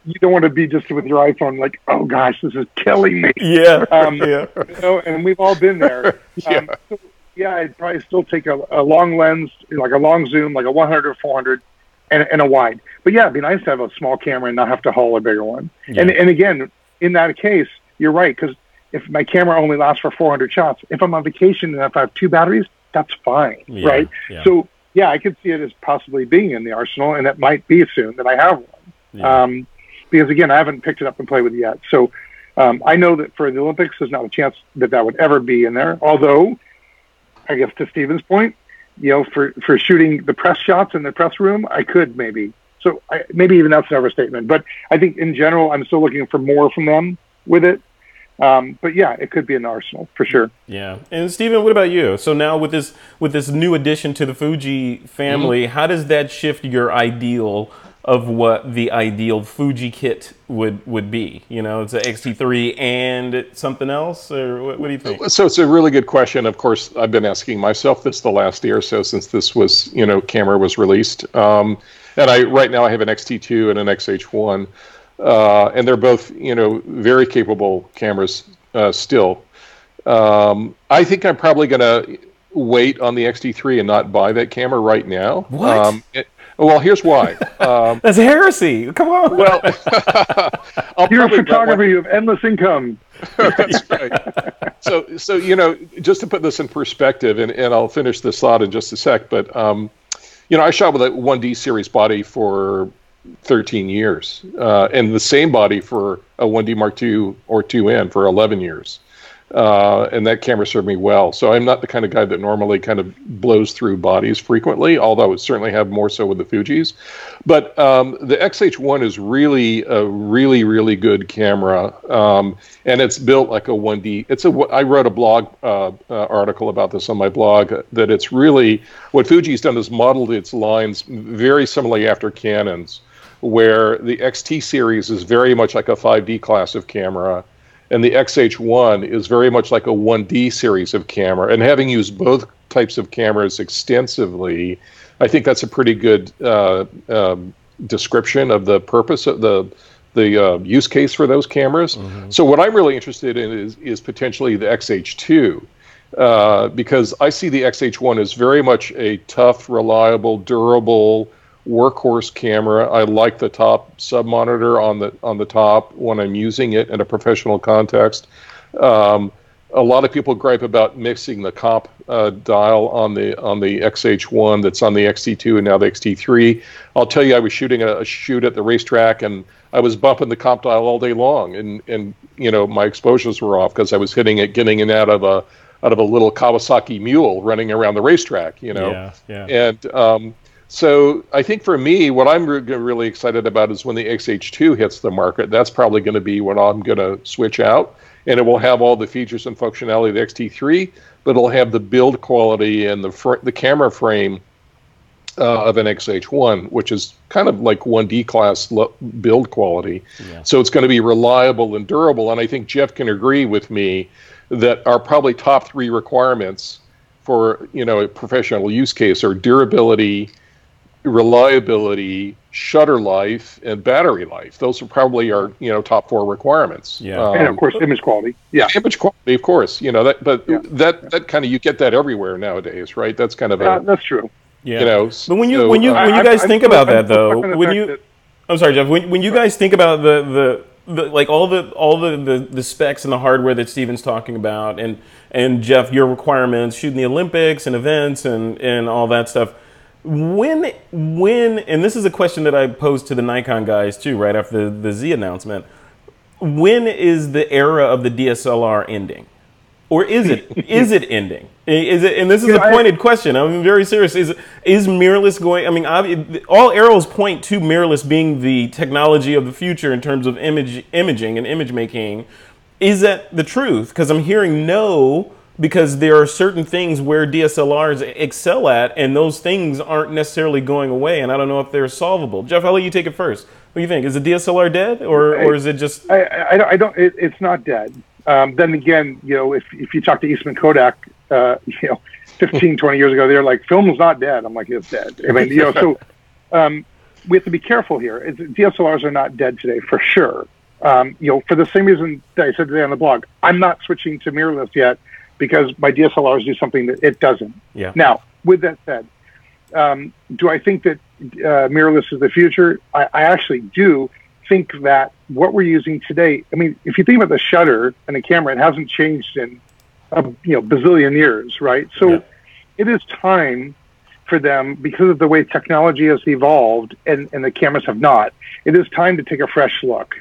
you don't want to be just with your iPhone like, oh gosh, this is killing me. Yeah. And we've all been there. I'd probably still take a long lens, like a long zoom, like a 100 or 400, and a wide. But yeah, it'd be nice to have a small camera and not have to haul a bigger one. Yeah. And again, in that case, you're right, because if my camera only lasts for 400 shots, if I'm on vacation and if I have 2 batteries, that's fine, right? Yeah. So yeah, I could see it as possibly being in the arsenal, and it might be soon that I have one. Yeah. Because again, I haven't picked it up and played with it yet. So I know that for the Olympics, there's not a chance that would ever be in there. Although, I guess to Stephen's point, for shooting the press shots in the press room, I could maybe. So maybe even that's an overstatement. But I think in general, I'm still looking for more from them with it. But yeah, it could be an arsenal for sure. Yeah. And Stephen, what about you? So now with this new addition to the Fuji family, how does that shift your ideal of what the ideal Fuji kit would be? It's an X-T3 and something else, or what do you think? So it's a really good question. Of course, I've been asking myself this the last year or so since this was, camera was released. And right now I have an X-T2 and an XH1. And they're both, very capable cameras still. I think I'm probably going to wait on the X-T3 and not buy that camera right now. What? Well, here's why. That's heresy. Come on. Well, you're a photographer. You have endless income. That's right. So just to put this in perspective, and I'll finish this thought in just a sec, but I shot with a 1D series body for 13 years, and the same body for a 1D Mark II or 2N for 11 years. And that camera served me well. So I'm not the kind of guy that normally kind of blows through bodies frequently, although I would certainly have more so with the Fujis. But the XH1 is really a really, really good camera. And it's built like a 1D. I wrote a blog article about this on my blog, that it's really, what Fuji's done is modeled its lines very similarly after Canon's, where the XT series is very much like a 5D class of camera, and the XH1 is very much like a 1D series of camera. And having used both types of cameras extensively, I think that's a pretty good description of the purpose of the use case for those cameras. Mm-hmm. So what I'm really interested in is potentially the XH2, because I see the XH1 as very much a tough, reliable, durable workhorse camera. I like the top sub monitor on the top when I'm using it in a professional context. A lot of people gripe about mixing the comp dial on the XH1 that's on the XT2 and now the XT3. I'll tell you, I was shooting a shoot at the racetrack, and I was bumping the comp dial all day long, and my exposures were off because I was hitting it, getting in out of a little Kawasaki mule running around the racetrack. Yeah. And so I think for me, what I'm really excited about is when the XH2 hits the market. That's probably going to be when I'm going to switch out, and it will have all the features and functionality of the XT3, but it'll have the build quality and the camera frame of an XH1, which is kind of like 1D class build quality. Yeah. So it's going to be reliable and durable. And I think Jeff can agree with me that our probably top 3 requirements for, you know, a professional use case are durability, reliability, shutter life, and battery life. Those are probably our, you know, top 4 requirements. Yeah, and of course, image quality. Yeah, image quality, of course. You know that, but that kind of, you get that everywhere nowadays, right? That's kind of a that's true. Yeah. You know, but when you guys think about that, though, I'm sorry, Jeff. When you guys think about the like all the specs and the hardware that Stephen's talking about, and Jeff, your requirements, shooting the Olympics and events and all that stuff. When and this is a question that I posed to the Nikon guys too, right after the Z announcement. When is the era of the DSLR ending? Or is it ending? Is it? And this is a pointed question. I'm very serious. Is mirrorless going? I mean, all arrows point to mirrorless being the technology of the future in terms of imaging and image making. Is that the truth? Because I'm hearing no, because there are certain things where DSLRs excel at, and those things aren't necessarily going away. And I don't know if they're solvable. Jeff, I'll let you take it first. What do you think? Is the DSLR dead, or is it just? I don't. It's not dead. Then again, you know, if you talk to Eastman Kodak, you know, 15, 20 years ago, they're like, film's not dead. I'm like, it's dead. I mean, you know, so we have to be careful here. DSLRs are not dead today, for sure. You know, for the same reason that I said today on the blog, I'm not switching to mirrorless yet because my DSLRs do something that it doesn't. Yeah. Now, with that said, do I think that mirrorless is the future? I actually do think that what we're using today, I mean, if you think about the shutter and the camera, it hasn't changed in bazillion years, right? So it is time for them, because of the way technology has evolved and the cameras have not, it is time to take a fresh look.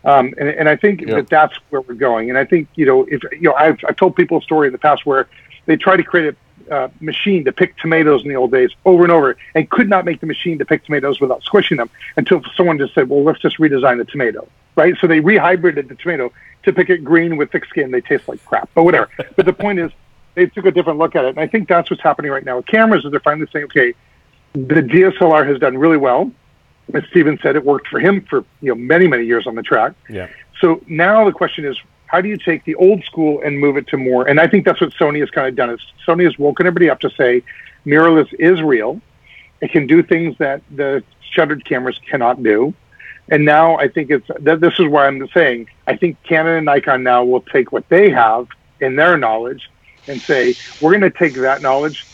And I think that's where we're going. And I think, you know, if you know, I've told people a story in the past where they tried to create a machine to pick tomatoes in the old days over and over, and could not make the machine to pick tomatoes without squishing them, until someone just said, well, let's just redesign the tomato, right? So they rehybrided the tomato to pick it green with thick skin. They taste like crap, but whatever. But the point is, they took a different look at it. And I think that's what's happening right now with cameras, is they're finally saying, okay, the DSLR has done really well. As Stephen said, it worked for him for, you know, many, many years on the track. Yeah. So now the question is, how do you take the old school and move it to more? And I think that's what Sony has kind of done. Is Sony has woken everybody up to say mirrorless is real. It can do things that the shuttered cameras cannot do. And now I think this is why I'm saying, I think Canon and Nikon now will take what they have in their knowledge and say, we're going to take that knowledge,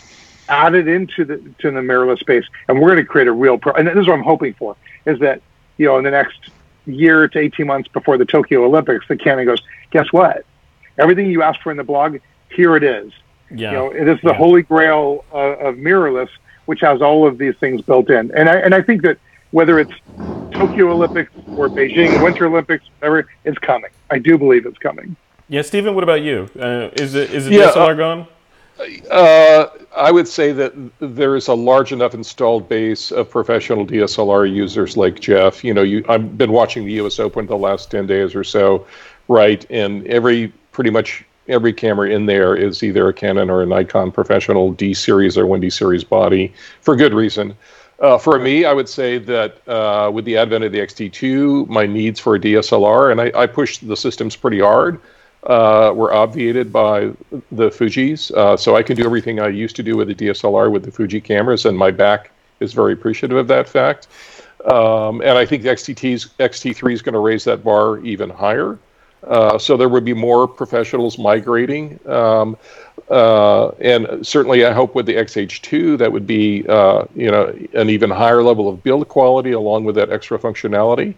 add it into the mirrorless space, and we're going to create a real pro. And this is what I'm hoping for, is that, you know, in the next year to 18 months before the Tokyo Olympics, the Canon goes, guess what? Everything you asked for in the blog, here it is. Yeah. You know, it is the holy grail of mirrorless, which has all of these things built in. And I think that whether it's Tokyo Olympics or Beijing Winter Olympics, whatever, it's coming. I do believe it's coming. Yeah, Stephen, what about you? Is the DSLR gone? I would say that there is a large enough installed base of professional DSLR users like Jeff. You know, I've been watching the U.S. Open the last 10 days or so, right? And pretty much every camera in there is either a Canon or a Nikon professional D series or 1D series body, for good reason. For me, I would say that with the advent of the X-T2, my needs for a DSLR, and I pushed the systems pretty hard, were obviated by the Fujis. So I can do everything I used to do with the DSLR with the Fuji cameras, and my back is very appreciative of that fact. And I think the X-T3 is going to raise that bar even higher. So there would be more professionals migrating. And certainly I hope with the XH2 that would be you know, an even higher level of build quality along with that extra functionality.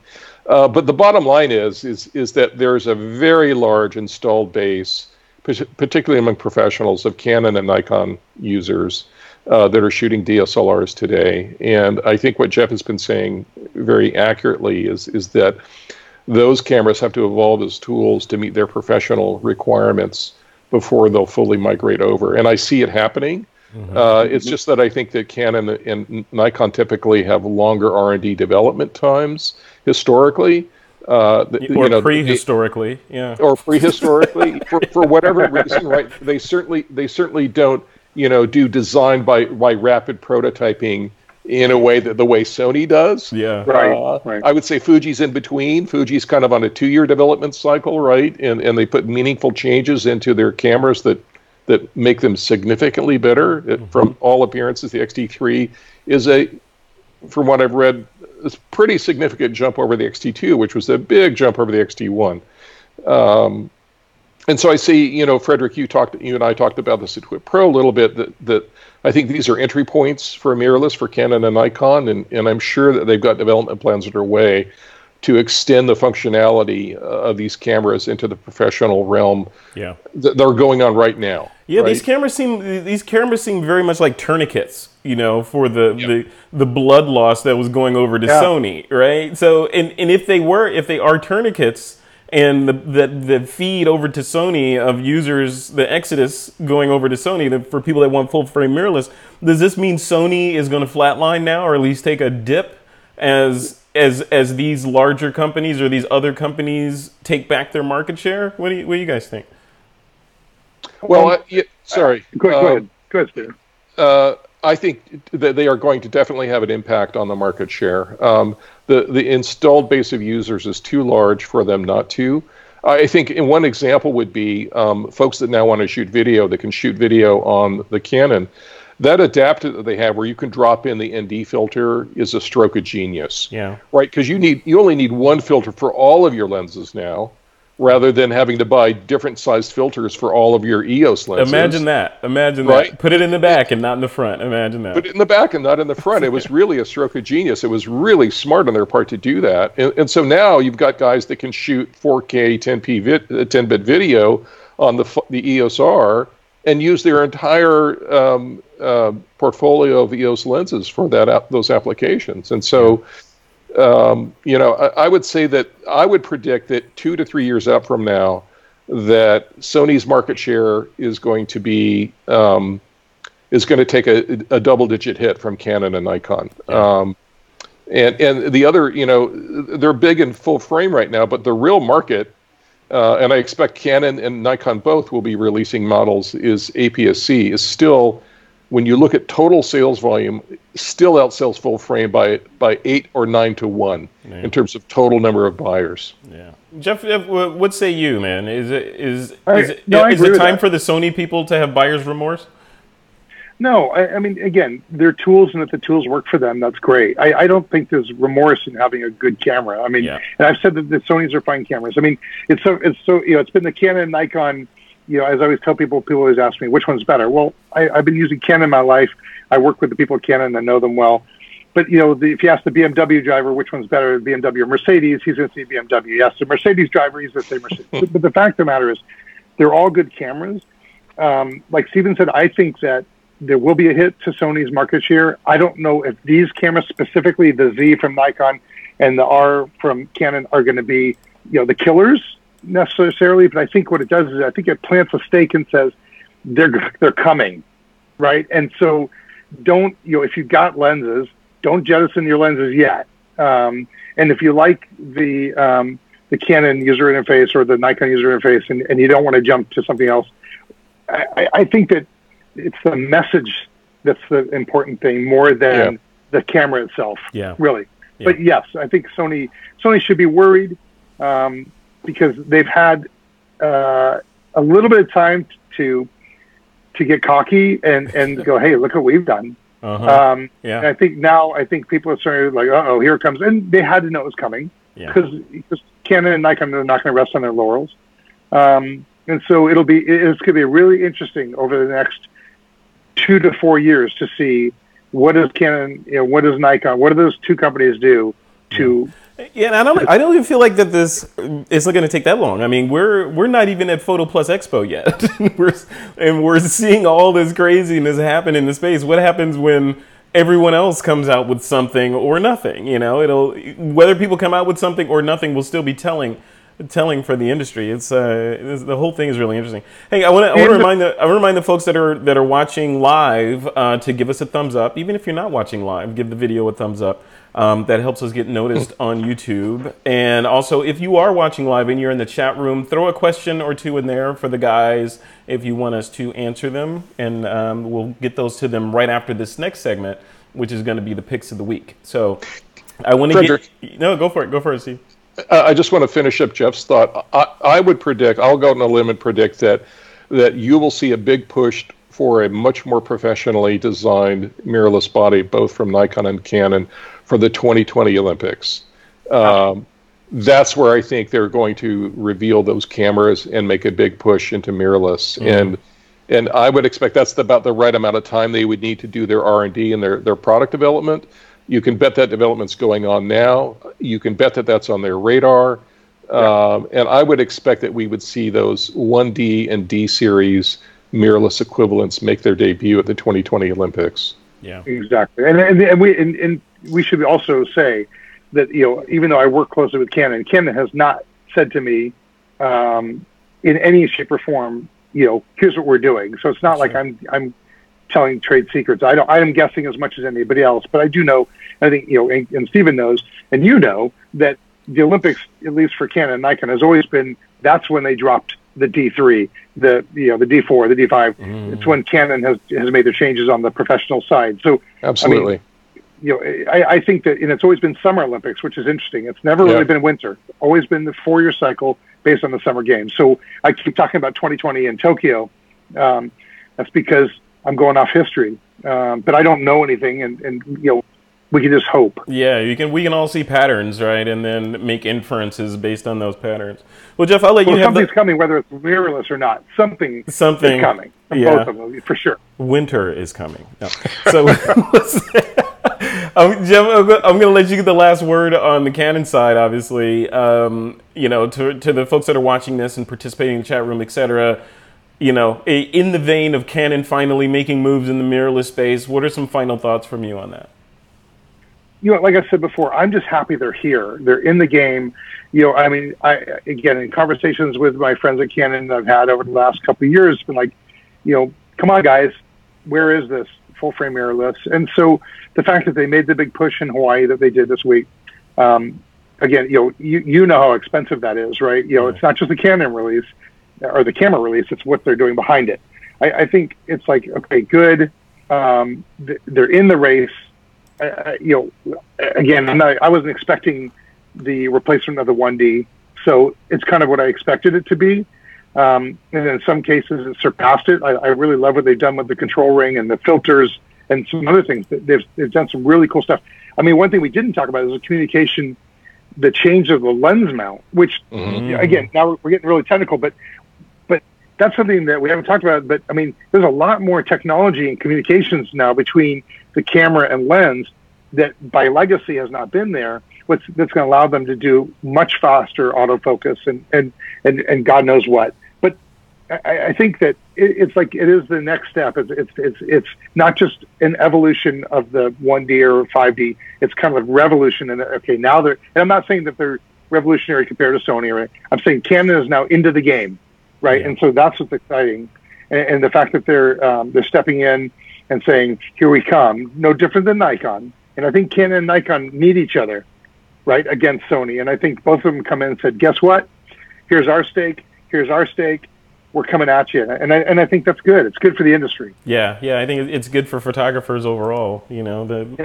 But the bottom line is that there's a very large installed base, particularly among professionals, of Canon and Nikon users that are shooting DSLRs today. And I think what Jeff has been saying very accurately is that those cameras have to evolve as tools to meet their professional requirements before they'll fully migrate over. And I see it happening. Mm-hmm. It's just that I think that Canon and Nikon typically have longer R&D development times historically. Or prehistorically, Or prehistorically, for whatever reason, right? They certainly don't, you know, do design by rapid prototyping in a way that the way Sony does. Yeah. Right. I would say Fuji's in between. Fuji's kind of on a 2-year development cycle, right? And they put meaningful changes into their cameras that make them significantly better. From all appearances, the X-T3 is from what I've read, a pretty significant jump over the X-T2, which was a big jump over the X-T1. And so I see, Frederick, you and I talked about this at TWiP PRO a little bit, that I think these are entry points for mirrorless for Canon and Nikon, and I'm sure that they've got development plans underway to extend the functionality of these cameras into the professional realm. Yeah, they're going on right now. Yeah, right? these cameras seem very much like tourniquets, for the blood loss that was going over to Sony, right? So, and if they are tourniquets, and the feed over to Sony of users, the exodus going over to Sony for people that want full frame mirrorless, does this mean Sony is going to flatline now, or at least take a dip as these larger companies or these other companies take back their market share? What do you guys think? Well, sorry. Go ahead, Steve. I think that they are going to definitely have an impact on the market share. The installed base of users is too large for them not to. I think one example would be folks that now want to shoot video, that can shoot video on the Canon. That adapter that they have where you can drop in the ND filter is a stroke of genius. Yeah. Right, because you only need one filter for all of your lenses now, rather than having to buy different sized filters for all of your EOS lenses. Imagine that. Right? Put it in the back and not in the front. Imagine that. Put it in the back and not in the front. It was really a stroke of genius. It was really smart on their part to do that. And so now you've got guys that can shoot 4K 10-bit video on the EOS R and use their entire portfolio of EOS lenses for those applications. And so I would say that I would predict that 2 to 3 years out from now, that Sony's market share is going to be take a double-digit hit from Canon and Nikon. Yeah. And the other, they're big in full frame right now, but the real market, and I expect Canon and Nikon both will be releasing models, is APS-C, is still, when you look at total sales volume, still outsells full frame by 8 or 9 to 1 in terms of total number of buyers. Yeah, Jeff, what say you, man? Is it time for the Sony people to have buyer's remorse? No, I mean, again, they're tools, and if the tools work for them, that's great. I don't think there's remorse in having a good camera. I mean, and I've said that the Sonys are fine cameras. I mean, it's been the Canon, Nikon. As I always tell people always ask me, which one's better? Well, I've been using Canon in my life. I work with the people at Canon and know them well. But, if you ask the BMW driver which one's better, BMW or Mercedes, he's going to say BMW. Yes, the Mercedes driver, he's going to say Mercedes. But the fact of the matter is, they're all good cameras. Like Stephen said, I think that there will be a hit to Sony's market share. I don't know if these cameras, specifically the Z from Nikon and the R from Canon, are going to be, the killers necessarily, but I think what it does is I think it plants a stake and says they're coming, right? And so don't, if you've got lenses, don't jettison your lenses yet. And if you like the Canon user interface or the Nikon user interface, and you don't want to jump to something else, I think that it's the message that's the important thing more than the camera itself. Yeah, really. Yeah. But yes, I think Sony should be worried. Because they've had a little bit of time to get cocky and go, hey, look what we've done. And I think people are starting to like, here it comes. And they had to know it was coming because Canon and Nikon are not going to rest on their laurels. And so it's going to be really interesting over the next 2 to 4 years to see what does Canon, what does Nikon, what do those two companies do to. Yeah, and I don't even feel like that this is not going to take that long. I mean, we're not even at Photo Plus Expo yet, we're seeing all this craziness happen in the space. What happens when everyone else comes out with something or nothing? Whether people come out with something or nothing will still be telling for the industry. The whole thing is really interesting. Hey, I want to remind the folks that are watching live to give us a thumbs up. Even if you're not watching live, give the video a thumbs up. That helps us get noticed on YouTube. And also, if you are watching live and you're in the chat room, throw a question or two in there for the guys if you want us to answer them. And we'll get those to them right after this next segment, which is going to be the picks of the week. So I want to get... No, go for it. Go for it, Steve. I just want to finish up Jeff's thought. I would predict, I'll go out on a limb and predict that you will see a big push for a much more professionally designed mirrorless body, both from Nikon and Canon, for the 2020 Olympics. That's where I think they're going to reveal those cameras and make a big push into mirrorless. And I would expect that's about the right amount of time they would need to do their R&D and their product development. You can bet that development's going on now. You can bet that that's on their radar. And I would expect that we would see those 1D and D series mirrorless equivalents make their debut at the 2020 Olympics. Yeah, exactly. And we should also say that, even though I work closely with Canon, Canon has not said to me in any shape or form, here's what we're doing. So it's not like I'm telling trade secrets. I am guessing as much as anybody else, but I do know, I think, and Stephen knows, and that the Olympics, at least for Canon and Nikon, has always been, that's when they dropped the D3, the D4, the D5. It's when Canon has made their changes on the professional side. So absolutely. I think that, and it's always been Summer Olympics, which is interesting. It's never really been winter. Always been the 4-year cycle based on the Summer Games. So I keep talking about 2020 in Tokyo. That's because I'm going off history. But I don't know anything, and we can just hope. Yeah, we can all see patterns, right, and then make inferences based on those patterns. Well, Jeff, I'll let you have something's coming, whether it's mirrorless or not. Something is coming from both of them, for sure. Winter is coming. No. So, Jeff, I'm going to let you get the last word on the Canon side, obviously. To the folks that are watching this and participating in the chat room, etc., in the vein of Canon finally making moves in the mirrorless space, what are some final thoughts from you on that? Like I said before, I'm just happy they're here. They're in the game. Again, in conversations with my friends at Canon that I've had over the last couple of years, been like, come on, guys, where is this full frame mirrorless? And so the fact that they made the big push in Hawaii that they did this week, again, you know how expensive that is, right? It's not just the Canon release or the camera release; it's what they're doing behind it. I think it's like, okay, good. They're in the race. Again, I wasn't expecting the replacement of the 1D, so it's kind of what I expected it to be. And in some cases, it surpassed it. I really love what they've done with the control ring and the filters and some other things. They've done some really cool stuff. One thing we didn't talk about is the communication, the change of the lens mount, which, again, now we're getting really technical, but that's something that we haven't talked about. But, there's a lot more technology and communications now between the camera and lens that by legacy has not been there. That's going to allow them to do much faster autofocus and God knows what. But I think that it's like it is the next step. It's not just an evolution of the 1D or 5D. It's kind of a revolution. And okay, now and I'm not saying that they're revolutionary compared to Sony, right? I'm saying Canon is now into the game, right? Yeah. And so that's what's exciting. And the fact that they're stepping in and saying, here we come, no different than Nikon. And I think Canon and Nikon need each other, right, against Sony. And I think both of them come in and said, guess what? Here's our stake. Here's our stake. We're coming at you. And I think that's good. It's good for the industry. Yeah, I think it's good for photographers overall. Well,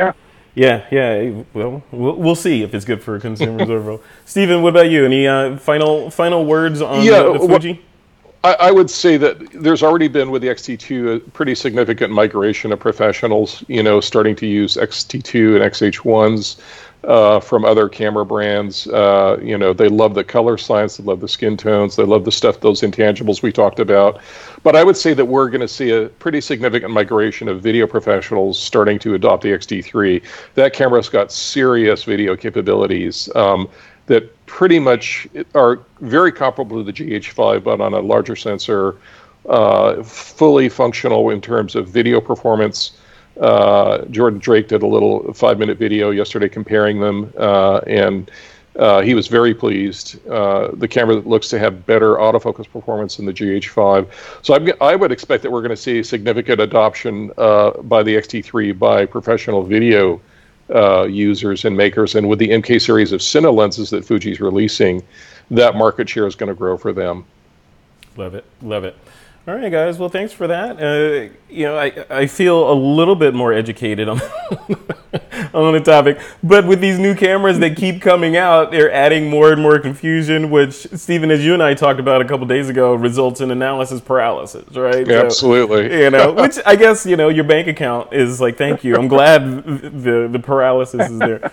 we'll see if it's good for consumers overall. Stephen, what about you? Any final words on the Fuji? I would say that there's already been with the X-T2 a pretty significant migration of professionals, starting to use X-T2 and X-H1s from other camera brands. They love the color science, they love the skin tones, they love the stuff, those intangibles we talked about. But I would say that we're going to see a pretty significant migration of video professionals starting to adopt the X-T3. That camera's got serious video capabilities that pretty much are very comparable to the GH5, but on a larger sensor, fully functional in terms of video performance. Jordan Drake did a little 5-minute video yesterday comparing them, and he was very pleased. The camera looks to have better autofocus performance than the GH5. So I would expect that we're going to see significant adoption by the X-T3 by professional video users and makers, and with the MK series of Cine lenses that Fuji's releasing, that market share is going to grow for them. Love it. All right, guys. Well, thanks for that. I feel a little bit more educated on on the topic. But with these new cameras that keep coming out, they're adding more and more confusion, which, Stephen, as you and I talked about a couple days ago, results in analysis paralysis, right? Yeah, absolutely. So, which I guess, your bank account is like, thank you. I'm glad the paralysis is there.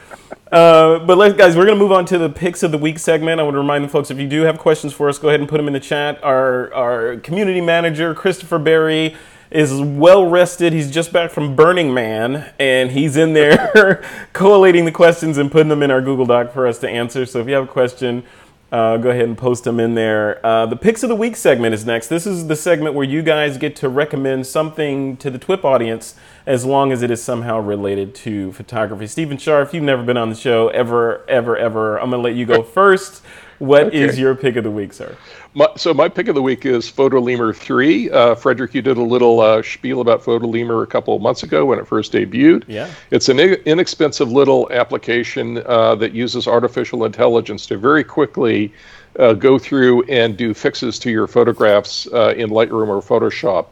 But guys, we're going to move on to the picks of the week segment. I want to remind the folks, if you do have questions for us, go ahead and put them in the chat. Our community manager, Christopher Berry, is well rested. He's just back from Burning Man, and he's in there collating the questions and putting them in our Google Doc for us to answer. So if you have a question, go ahead and post them in there. The Picks of the Week segment is next. This is the segment where you guys get to recommend something to the TWiP audience as long as it is somehow related to photography. Stephen Scharf, you've never been on the show ever. I'm going to let you go first. What is your pick of the week, sir? My pick of the week is PhotoLemur 3. Frederick, you did a little spiel about PhotoLemur a couple of months ago when it first debuted. Yeah. It's an inexpensive little application that uses artificial intelligence to very quickly go through and do fixes to your photographs in Lightroom or Photoshop.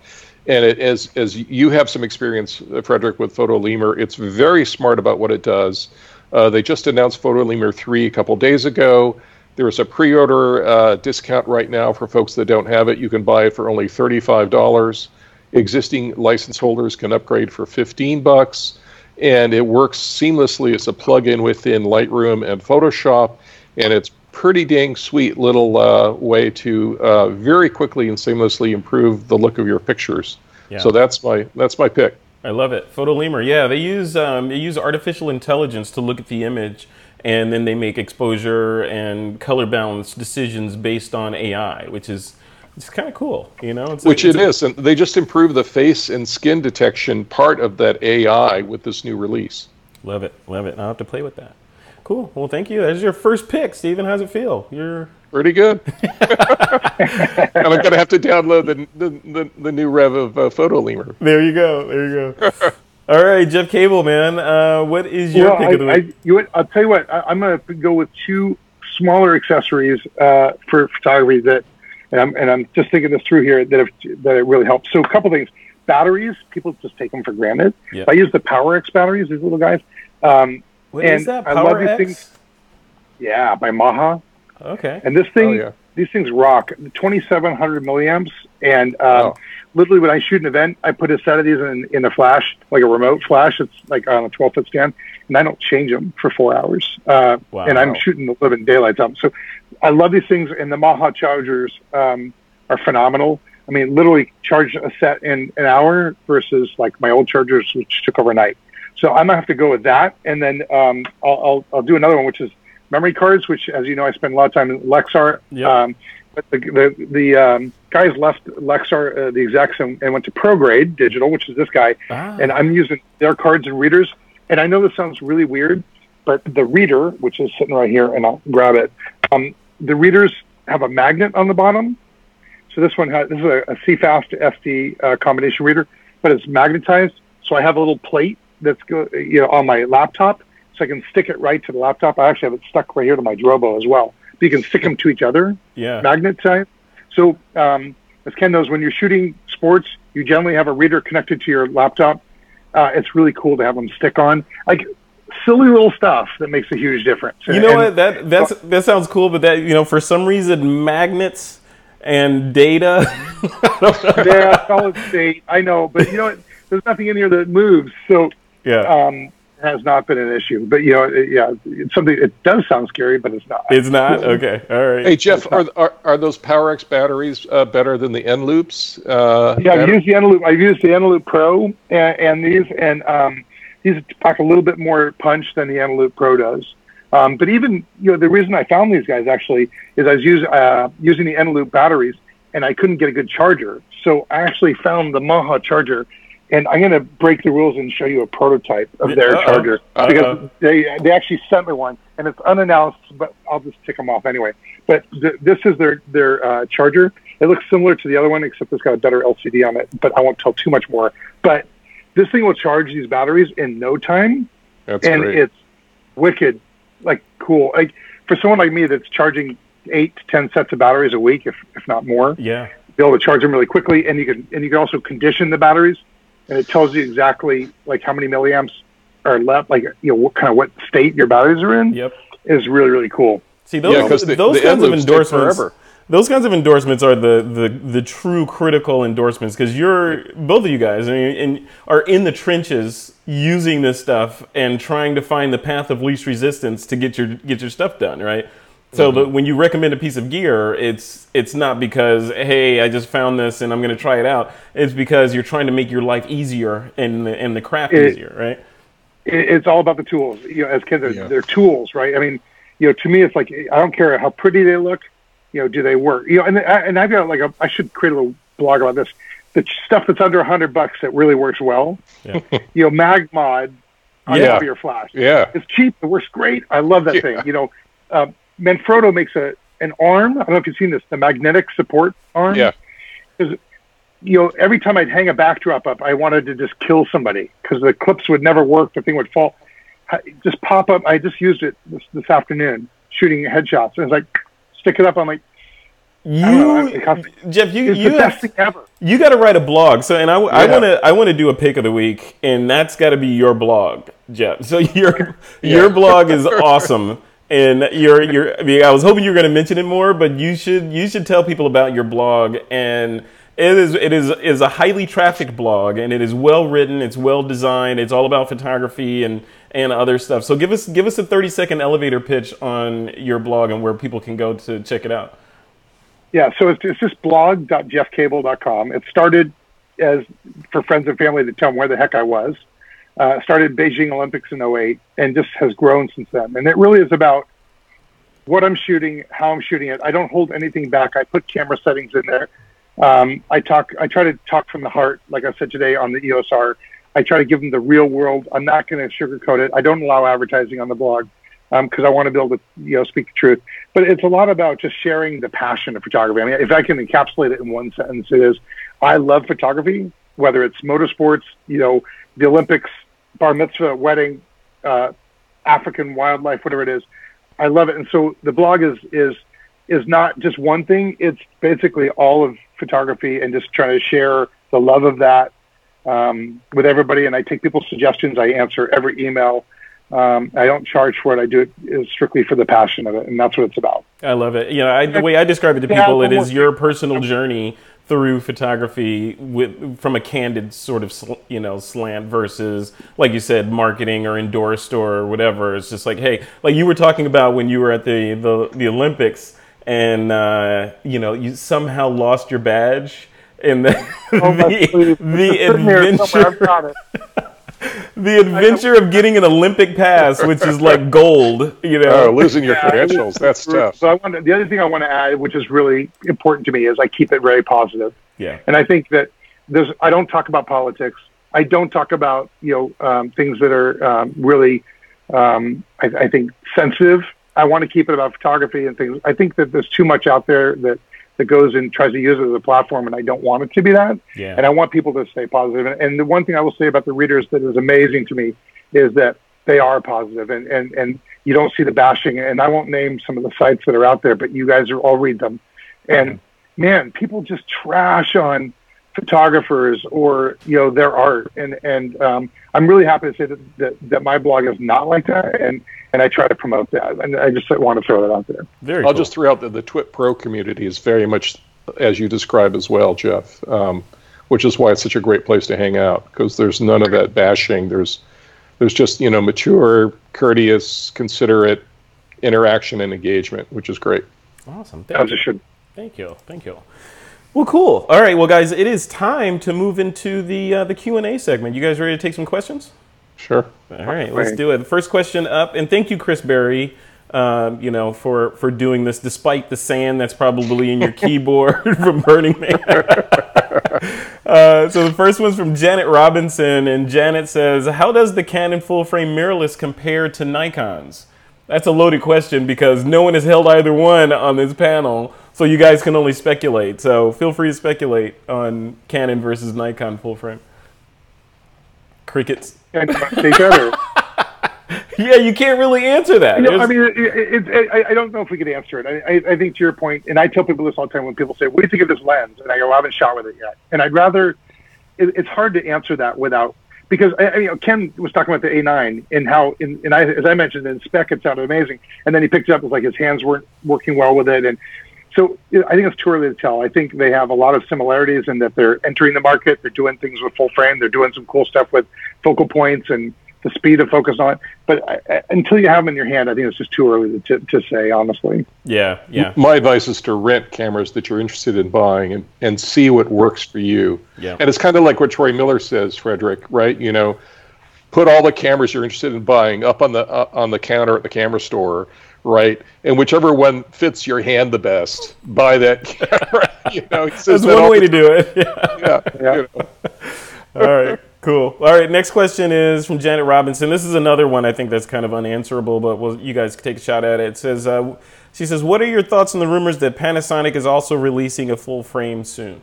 And as you have some experience, Frederick, with PhotoLemur, it's very smart about what it does. They just announced PhotoLemur 3 a couple days ago. There is a pre-order discount right now for folks that don't have it. You can buy it for only $35. Existing license holders can upgrade for $15. And it works seamlessly as a plug-in within Lightroom and Photoshop. And it's pretty dang sweet little way to very quickly and seamlessly improve the look of your pictures. Yeah. So that's my pick. I love it. PhotoLemur, yeah, they use artificial intelligence to look at the image, and then they make exposure and color balance decisions based on AI, which is kind of cool, Which it is, and they just improved the face and skin detection part of that AI with this new release. Love it. I'll have to play with that. Cool. Well, thank you. That's your first pick, Stephen. How's it feel? You're pretty good. And I'm going to have to download the new rev of PhotoLemur. There you go. All right, Jeff Cable, man. What is your pick of the week? I'll tell you what. I'm going to go with two smaller accessories for photography and I'm just thinking this through here that it really helps. So a couple things. Batteries, people just take them for granted. Yep. I use the PowerEx batteries, these little guys. What is that? PowerEx? I love these things. Yeah, by Maha. Okay. And this thing, these things rock. 2,700 milliamps, and literally when I shoot an event, I put a set of these in a flash, like a remote flash. It's like on a 12-foot stand, and I don't change them for 4 hours. Wow. And I'm shooting the living daylights up. So I love these things, and the Maha chargers are phenomenal. I mean, literally charge a set in an hour versus like my old chargers, which took overnight. So I'm gonna have to go with that, and then I'll do another one, which is memory cards, which, as you know, I spend a lot of time in Lexar. Yep. But the guys left Lexar, the execs, and went to ProGrade Digital, which is this guy, and I'm using their cards and readers. And I know this sounds really weird, but the reader, which is sitting right here, and I'll grab it. The readers have a magnet on the bottom. So this is a CFast SD combination reader, but it's magnetized. So I have a little plate that's on my laptop, so I can stick it right to the laptop. I actually have it stuck right here to my Drobo as well. But you can stick them to each other, magnetized. So as Ken knows, when you're shooting sports, you generally have a reader connected to your laptop. It's really cool to have them stick on, like silly little stuff that makes a huge difference. You know what? That sounds cool, but that for some reason magnets and data. Yeah, solid state. I know, but you know what? There's nothing in here that moves, so it has not been an issue. But it's something. It does sound scary, but it's not. It's not. Okay, all right. Hey Jeff, are those PowerEx batteries better than the N loops? I've used the N loop. I've used the N loop Pro and these pack a little bit more punch than the N loop Pro does. But even the reason I found these guys actually is I was using the N loop batteries, and I couldn't get a good charger. So I actually found the Maha charger. And I'm going to break the rules and show you a prototype of their charger because they actually sent me one, and it's unannounced, but I'll just tick them off anyway. But this is their charger. It looks similar to the other one, except it's got a better LCD on it, but I won't tell too much more. But this thing will charge these batteries in no time, and great. It's wicked, like cool. Like for someone like me that's charging 8 to 10 sets of batteries a week, if not more. Yeah. be able to charge them really quickly, and you can also condition the batteries, and it tells you exactly like how many milliamps are left, like what state your batteries are in. Yep, is really really cool. See, those kinds of endorsements. Those kinds of endorsements are the true critical endorsements, because both of you guys are in the trenches using this stuff and trying to find the path of least resistance to get your stuff done, right? So when you recommend a piece of gear, it's not because, hey, I just found this and I'm going to try it out. It's because you're trying to make your life easier and the craft easier, right? It's all about the tools. As kids, they're tools, right? I mean, to me, it's like, I don't care how pretty they look. Do they work? And I've got I should create a little blog about this. The stuff that's under $100 that really works well. Yeah. Mag Mod on top of your flash. Yeah. It's cheap. It works great. I love that thing. Manfrotto makes an arm. I don't know if you've seen this, the magnetic support arm. Yeah. Because, every time I'd hang a backdrop up, I wanted to just kill somebody because the clips would never work. The thing would fall. Just pop up. I just used it this afternoon shooting headshots. And it's like, stick it up. I'm like, Jeff, you got to write a blog. So, and I want to do a pick of the week, and that's got to be your blog, Jeff. So your blog is awesome, and I was hoping you were going to mention it more, but you should tell people about your blog. And it is a highly trafficked blog, and it is well written. It's well designed. It's all about photography and other stuff. So give us a 30-second elevator pitch on your blog and where people can go to check it out. Yeah, so it's just blog.jeffcable.com. It started as for friends and family to tell them where the heck I was. Started Beijing Olympics in '08 and just has grown since then. And it really is about what I'm shooting, how I'm shooting it. I don't hold anything back. I put camera settings in there. I try to talk from the heart, like I said today on the EOS R. I try to give them the real world. I'm not going to sugarcoat it. I don't allow advertising on the blog because I want to be able to speak the truth. But it's a lot about just sharing the passion of photography. I mean, if I can encapsulate it in one sentence, it is I love photography, whether it's motorsports, the Olympics, bar mitzvah, wedding, African wildlife, whatever it is. I love it. And so the blog is not just one thing. It's basically all of photography and just trying to share the love of that with everybody. And I take people's suggestions. I answer every email. I don't charge for it. I do it strictly for the passion of it, and that's what it's about. I love it. The way I describe it to people, it is your personal journey through photography from a candid sort of slant versus, like you said, marketing or endorsed or whatever. It's just like, hey, like you were talking about when you were at the Olympics, and you somehow lost your badge, and the adventure. The adventure of getting an Olympic pass, which is like gold, losing your credentials, that's tough. So the other thing I want to add, which is really important to me, is I keep it very positive. Yeah. And I think that I don't talk about politics. I don't talk about, things that are really, I think, sensitive. I want to keep it about photography and things. I think that there's too much out there that goes and tries to use it as a platform, and I don't want it to be that. Yeah. And I want people to stay positive. And the one thing I will say about the readers that is amazing to me is that they are positive, and you don't see the bashing. And I won't name some of the sites that are out there, but you guys all read them. And man, people just trash on photographers or their art. And I'm really happy to say that my blog is not like that. And I try to promote that, and I just want to throw that out there. I'll just throw out that the TWiP PRO community is very much as you describe as well, Jeff, which is why it's such a great place to hang out, because there's none of that bashing. There's just mature, courteous, considerate interaction and engagement, which is great. Awesome. Thank you. Well, cool. All right. Well, guys, it is time to move into the Q&A segment. You guys ready to take some questions? Sure. All right, let's do it. The first question up, and thank you, Chris Berry, for doing this despite the sand that's probably in your keyboard from Burning Man. So the first one's from Janet Robinson, and Janet says, "How does the Canon full-frame mirrorless compare to Nikon's?" That's a loaded question because no one has held either one on this panel, so you guys can only speculate. So feel free to speculate on Canon versus Nikon full-frame. Crickets. Yeah, you can't really answer that. I mean, I don't know if we could answer it. I think to your point, and I tell people this all the time when people say, "What do you think of this lens?" And I go, "I haven't shot with it yet." And I'd rather. It's hard to answer that without, because Ken was talking about the A9 and how, as I mentioned, in spec it sounded amazing, and then he picked it up, it was like his hands weren't working well with it, and so I think it's too early to tell. I think they have a lot of similarities in that they're entering the market, they're doing things with full frame, they're doing some cool stuff with focal points and the speed of focus on it. But until you have them in your hand, I think it's just too early to say, honestly. Yeah, yeah. My advice is to rent cameras that you're interested in buying and see what works for you. Yeah. And it's kind of like what Troy Miller says, Frederick, right? You know, put all the cameras you're interested in buying up on the counter at the camera store, right? And whichever one fits your hand the best, buy that camera. You know, that's one way to do it. Yeah. Yeah. You know. All right. Cool. All right. Next question is from Janet Robinson. This is another one I think that's kind of unanswerable, but you guys take a shot at it. It says, she says, "What are your thoughts on the rumors that Panasonic is also releasing a full frame soon?"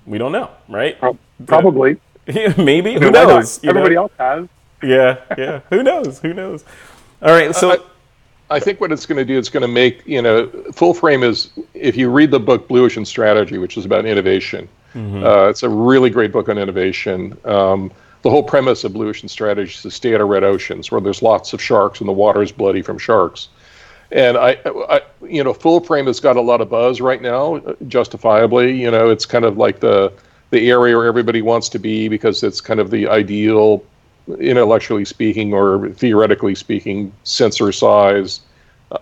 We don't know, right? Probably. Maybe. Who knows? Everybody else has. Yeah. Yeah. Who knows? Who knows? All right. So I think what it's going to do, it's going to make, full frame is, if you read the book Blue Ocean Strategy, which is about innovation, it's a really great book on innovation. The whole premise of Blue Ocean Strategy is to stay out of red oceans where there's lots of sharks and the water is bloody from sharks. And full frame has got a lot of buzz right now, justifiably. It's kind of like the area where everybody wants to be because it's kind of the ideal, intellectually speaking or theoretically speaking, sensor size.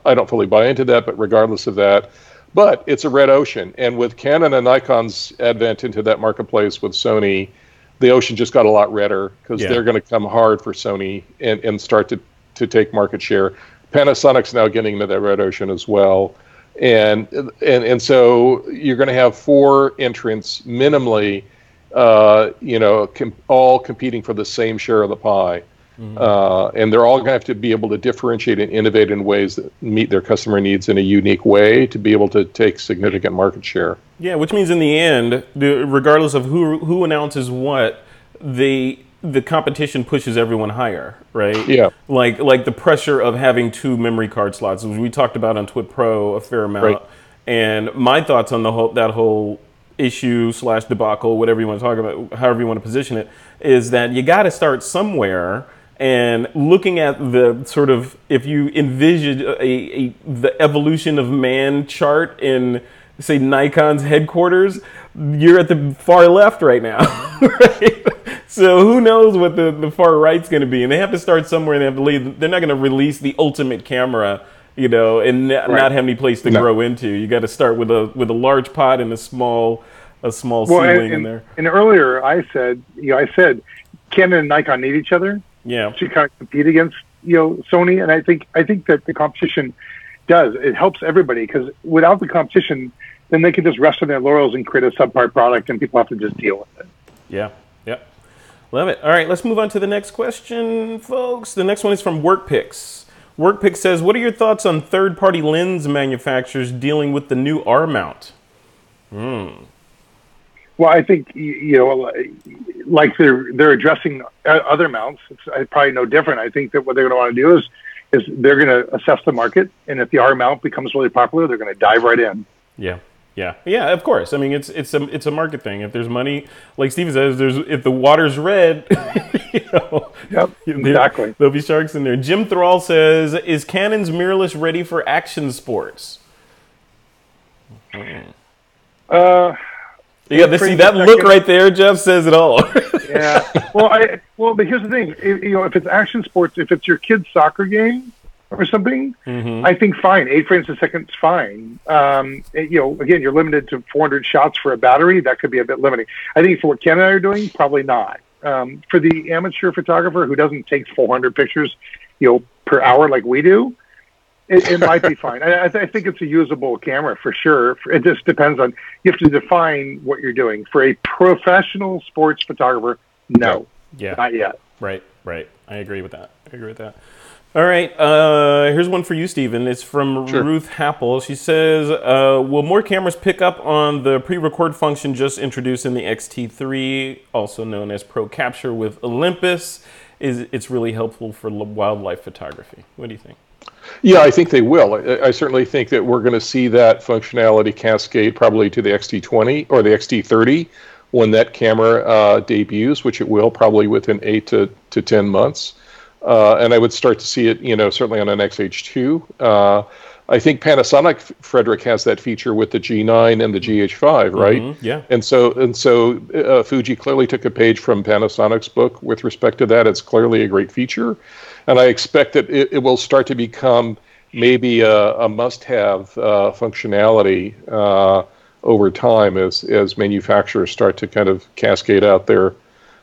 I don't fully buy into that, but regardless of that. But it's a red ocean. And with Canon and Nikon's advent into that marketplace with Sony, the ocean just got a lot redder because they're going to come hard for Sony and start to take market share. Panasonic's now getting into that red ocean as well. And so you're going to have 4 entrants minimally, all competing for the same share of the pie. And they're all going to have to be able to differentiate and innovate in ways that meet their customer needs in a unique way to be able to take significant market share. Yeah, which means in the end, regardless of who announces what, the competition pushes everyone higher, right? Yeah. Like the pressure of having 2 memory card slots, which we talked about on TWiP PRO a fair amount. Right. And my thoughts on that whole issue / debacle, whatever you want to talk about, however you want to position it, is that you got to start somewhere. And looking at the sort of, if you envision the evolution of man chart in, say, Nikon's headquarters, you're at the far left right now, right? So who knows what the far right's going to be? And they have to start somewhere. And they have to leave. They're not going to release the ultimate camera, and not have any place to grow into. You got to start with a large pot and a small ceiling in there. And earlier I said Canon and Nikon need each other. Yeah, to kind of compete against Sony, and I think that the competition it helps everybody, because without the competition, then they can just rest on their laurels and create a subpar product, and people have to just deal with it. Yeah, love it. All right, let's move on to the next question, folks. The next one is from WorkPix. WorkPix says, "What are your thoughts on third-party lens manufacturers dealing with the new R mount?" Well, I think like they're addressing other mounts. It's probably no different. I think that what they're going to want to do is they're going to assess the market, and if the R mount becomes really popular, they're going to dive right in. Yeah. Of course. I mean, it's a market thing. If there's money, like Stephen says, if the water's red, Yep, exactly. There'll be sharks in there. Jim Thrall says, "Is Canon's mirrorless ready for action sports?" Yeah, see that look right there, Jeff, says it all. Yeah. Well, but here's the thing. If it's action sports, if it's your kid's soccer game or something, I think fine. 8 frames a second is fine. Again, you're limited to 400 shots for a battery. That could be a bit limiting. I think for what Ken and I are doing, probably not. For the amateur photographer who doesn't take 400 pictures, per hour like we do, it might be fine. I think it's a usable camera for sure. It just depends on, you have to define what you're doing. For a professional sports photographer, no. Yeah. Not yet. Right. I agree with that. All right. Here's one for you, Stephen. It's from Ruth Happel. She says, will more cameras pick up on the pre-record function just introduced in the X-T3, also known as Pro Capture with Olympus? it's really helpful for wildlife photography. What do you think? Yeah, I think they will. I certainly think that we're going to see that functionality cascade probably to the XT20 or the XT30 when that camera debuts, which it will probably within 8 to 10 months. And I would start to see it, certainly on an XH2. I think Panasonic, Frederick, has that feature with the G9 and the GH5, right? Mm-hmm, yeah. And so Fuji clearly took a page from Panasonic's book with respect to that. It's clearly a great feature. And I expect that it will start to become maybe a must-have functionality over time as manufacturers start to kind of cascade out the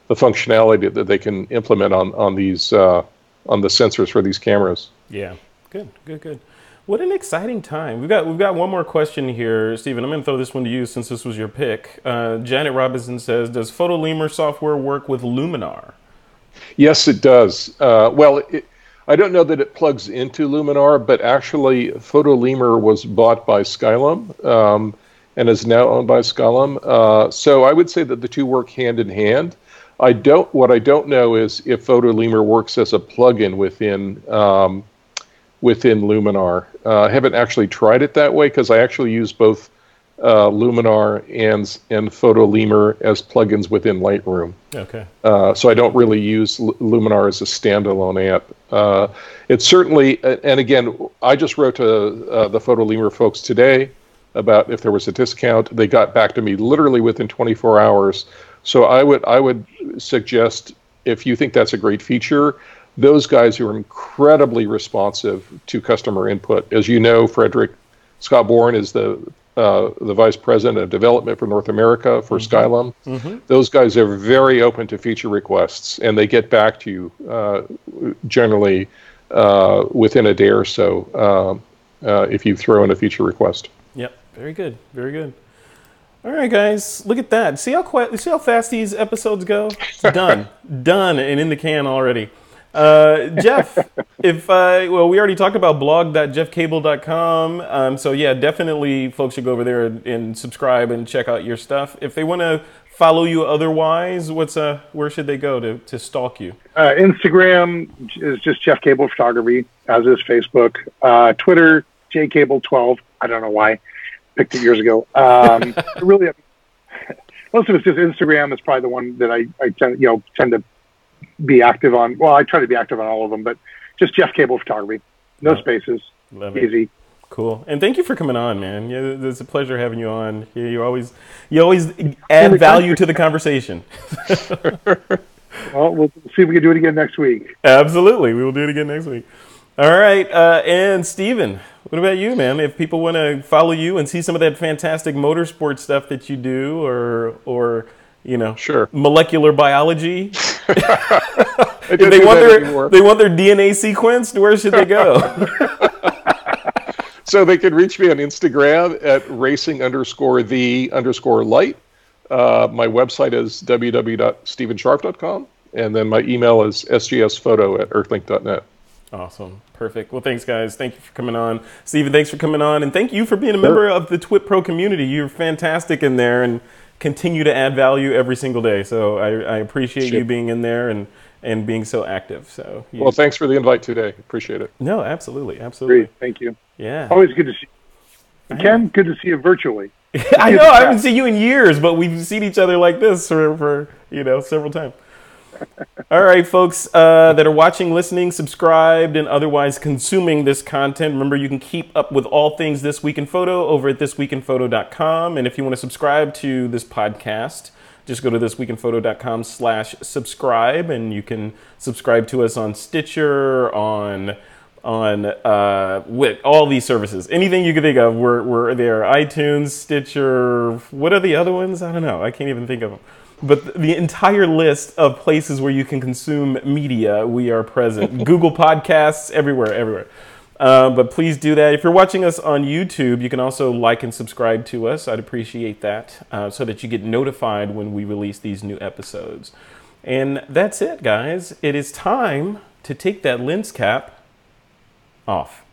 functionality that they can implement on these on the sensors for these cameras. Yeah, good. What an exciting time. We've got one more question here, Stephen. I'm going to throw this one to you since this was your pick. Janet Robinson says, does PhotoLemur software work with Luminar? Yes, it does. I don't know that it plugs into Luminar, but actually PhotoLemur was bought by Skylum and is now owned by Skylum. So I would say that the two work hand in hand. What I don't know is if PhotoLemur works as a plugin within Luminar. I haven't actually tried it that way because I actually use both Luminar and PhotoLemur as plugins within Lightroom. Okay. So I don't really use Luminar as a standalone app. It's certainly, and again, I just wrote to the PhotoLemur folks today about if there was a discount. They got back to me literally within 24 hours. So I would suggest, if you think that's a great feature, those guys who are incredibly responsive to customer input. As you know, Frederick, Scott Bourne is the vice president of development for North America for Skylum. Mm-hmm. Those guys are very open to feature requests, and they get back to you generally within a day or so if you throw in a feature request. Yep, very good. All right, guys, look at that. See how fast these episodes go? It's done, and in the can already. Jeff, we already talked about blog.jeffcable.com. So yeah, definitely folks should go over there and subscribe and check out your stuff. If they want to follow you otherwise, where should they go to stalk you? Instagram is just Jeff Cable Photography, as is Facebook. Twitter, jcable12. I don't know why. Picked it years ago. Really, most of it's just Instagram is probably the one that I tend to be active on. Well, I try to be active on all of them, but just Jeff Cable Photography. No spaces. Love it. Easy. Cool. And thank you for coming on, man. Yeah, it's a pleasure having you on. You always add value to the conversation. Well, we'll see if we can do it again next week. Absolutely. We will do it again next week. All right. And Stephen, what about you, man? If people want to follow you and see some of that fantastic motorsport stuff that you do or sure, molecular biology. If they want their DNA sequenced, where should they go? So they can reach me on Instagram at racing_the_light. My website is www.stephenscharf.com, and then my email is sgsphoto@earthlink.net. Awesome. Perfect. Well, thanks, guys. Thank you for coming on. Stephen, thanks for coming on. And thank you for being a member of the TWiP PRO community. You're fantastic in there and continue to add value every single day. So I appreciate you being in there and being so active. So well, thanks for the invite today. Appreciate it. No, absolutely. Great. Thank you. Yeah. Always good to see you. Ken, good to see you virtually. I know. I haven't seen you in years, but we've seen each other like this for several times. All right, folks that are watching, listening, subscribed, and otherwise consuming this content, remember you can keep up with all things This Week in Photo over at thisweekinphoto.com. And if you want to subscribe to this podcast, just go to thisweekinphoto.com/subscribe, and you can subscribe to us on Stitcher, on all these services. Anything you can think of, we're there. iTunes, Stitcher, what are the other ones? I don't know. I can't even think of them. But the entire list of places where you can consume media, we are present. Google Podcasts, everywhere. But please do that. If you're watching us on YouTube, you can also like and subscribe to us. I'd appreciate that so that you get notified when we release these new episodes. And that's it, guys. It is time to take that lens cap off.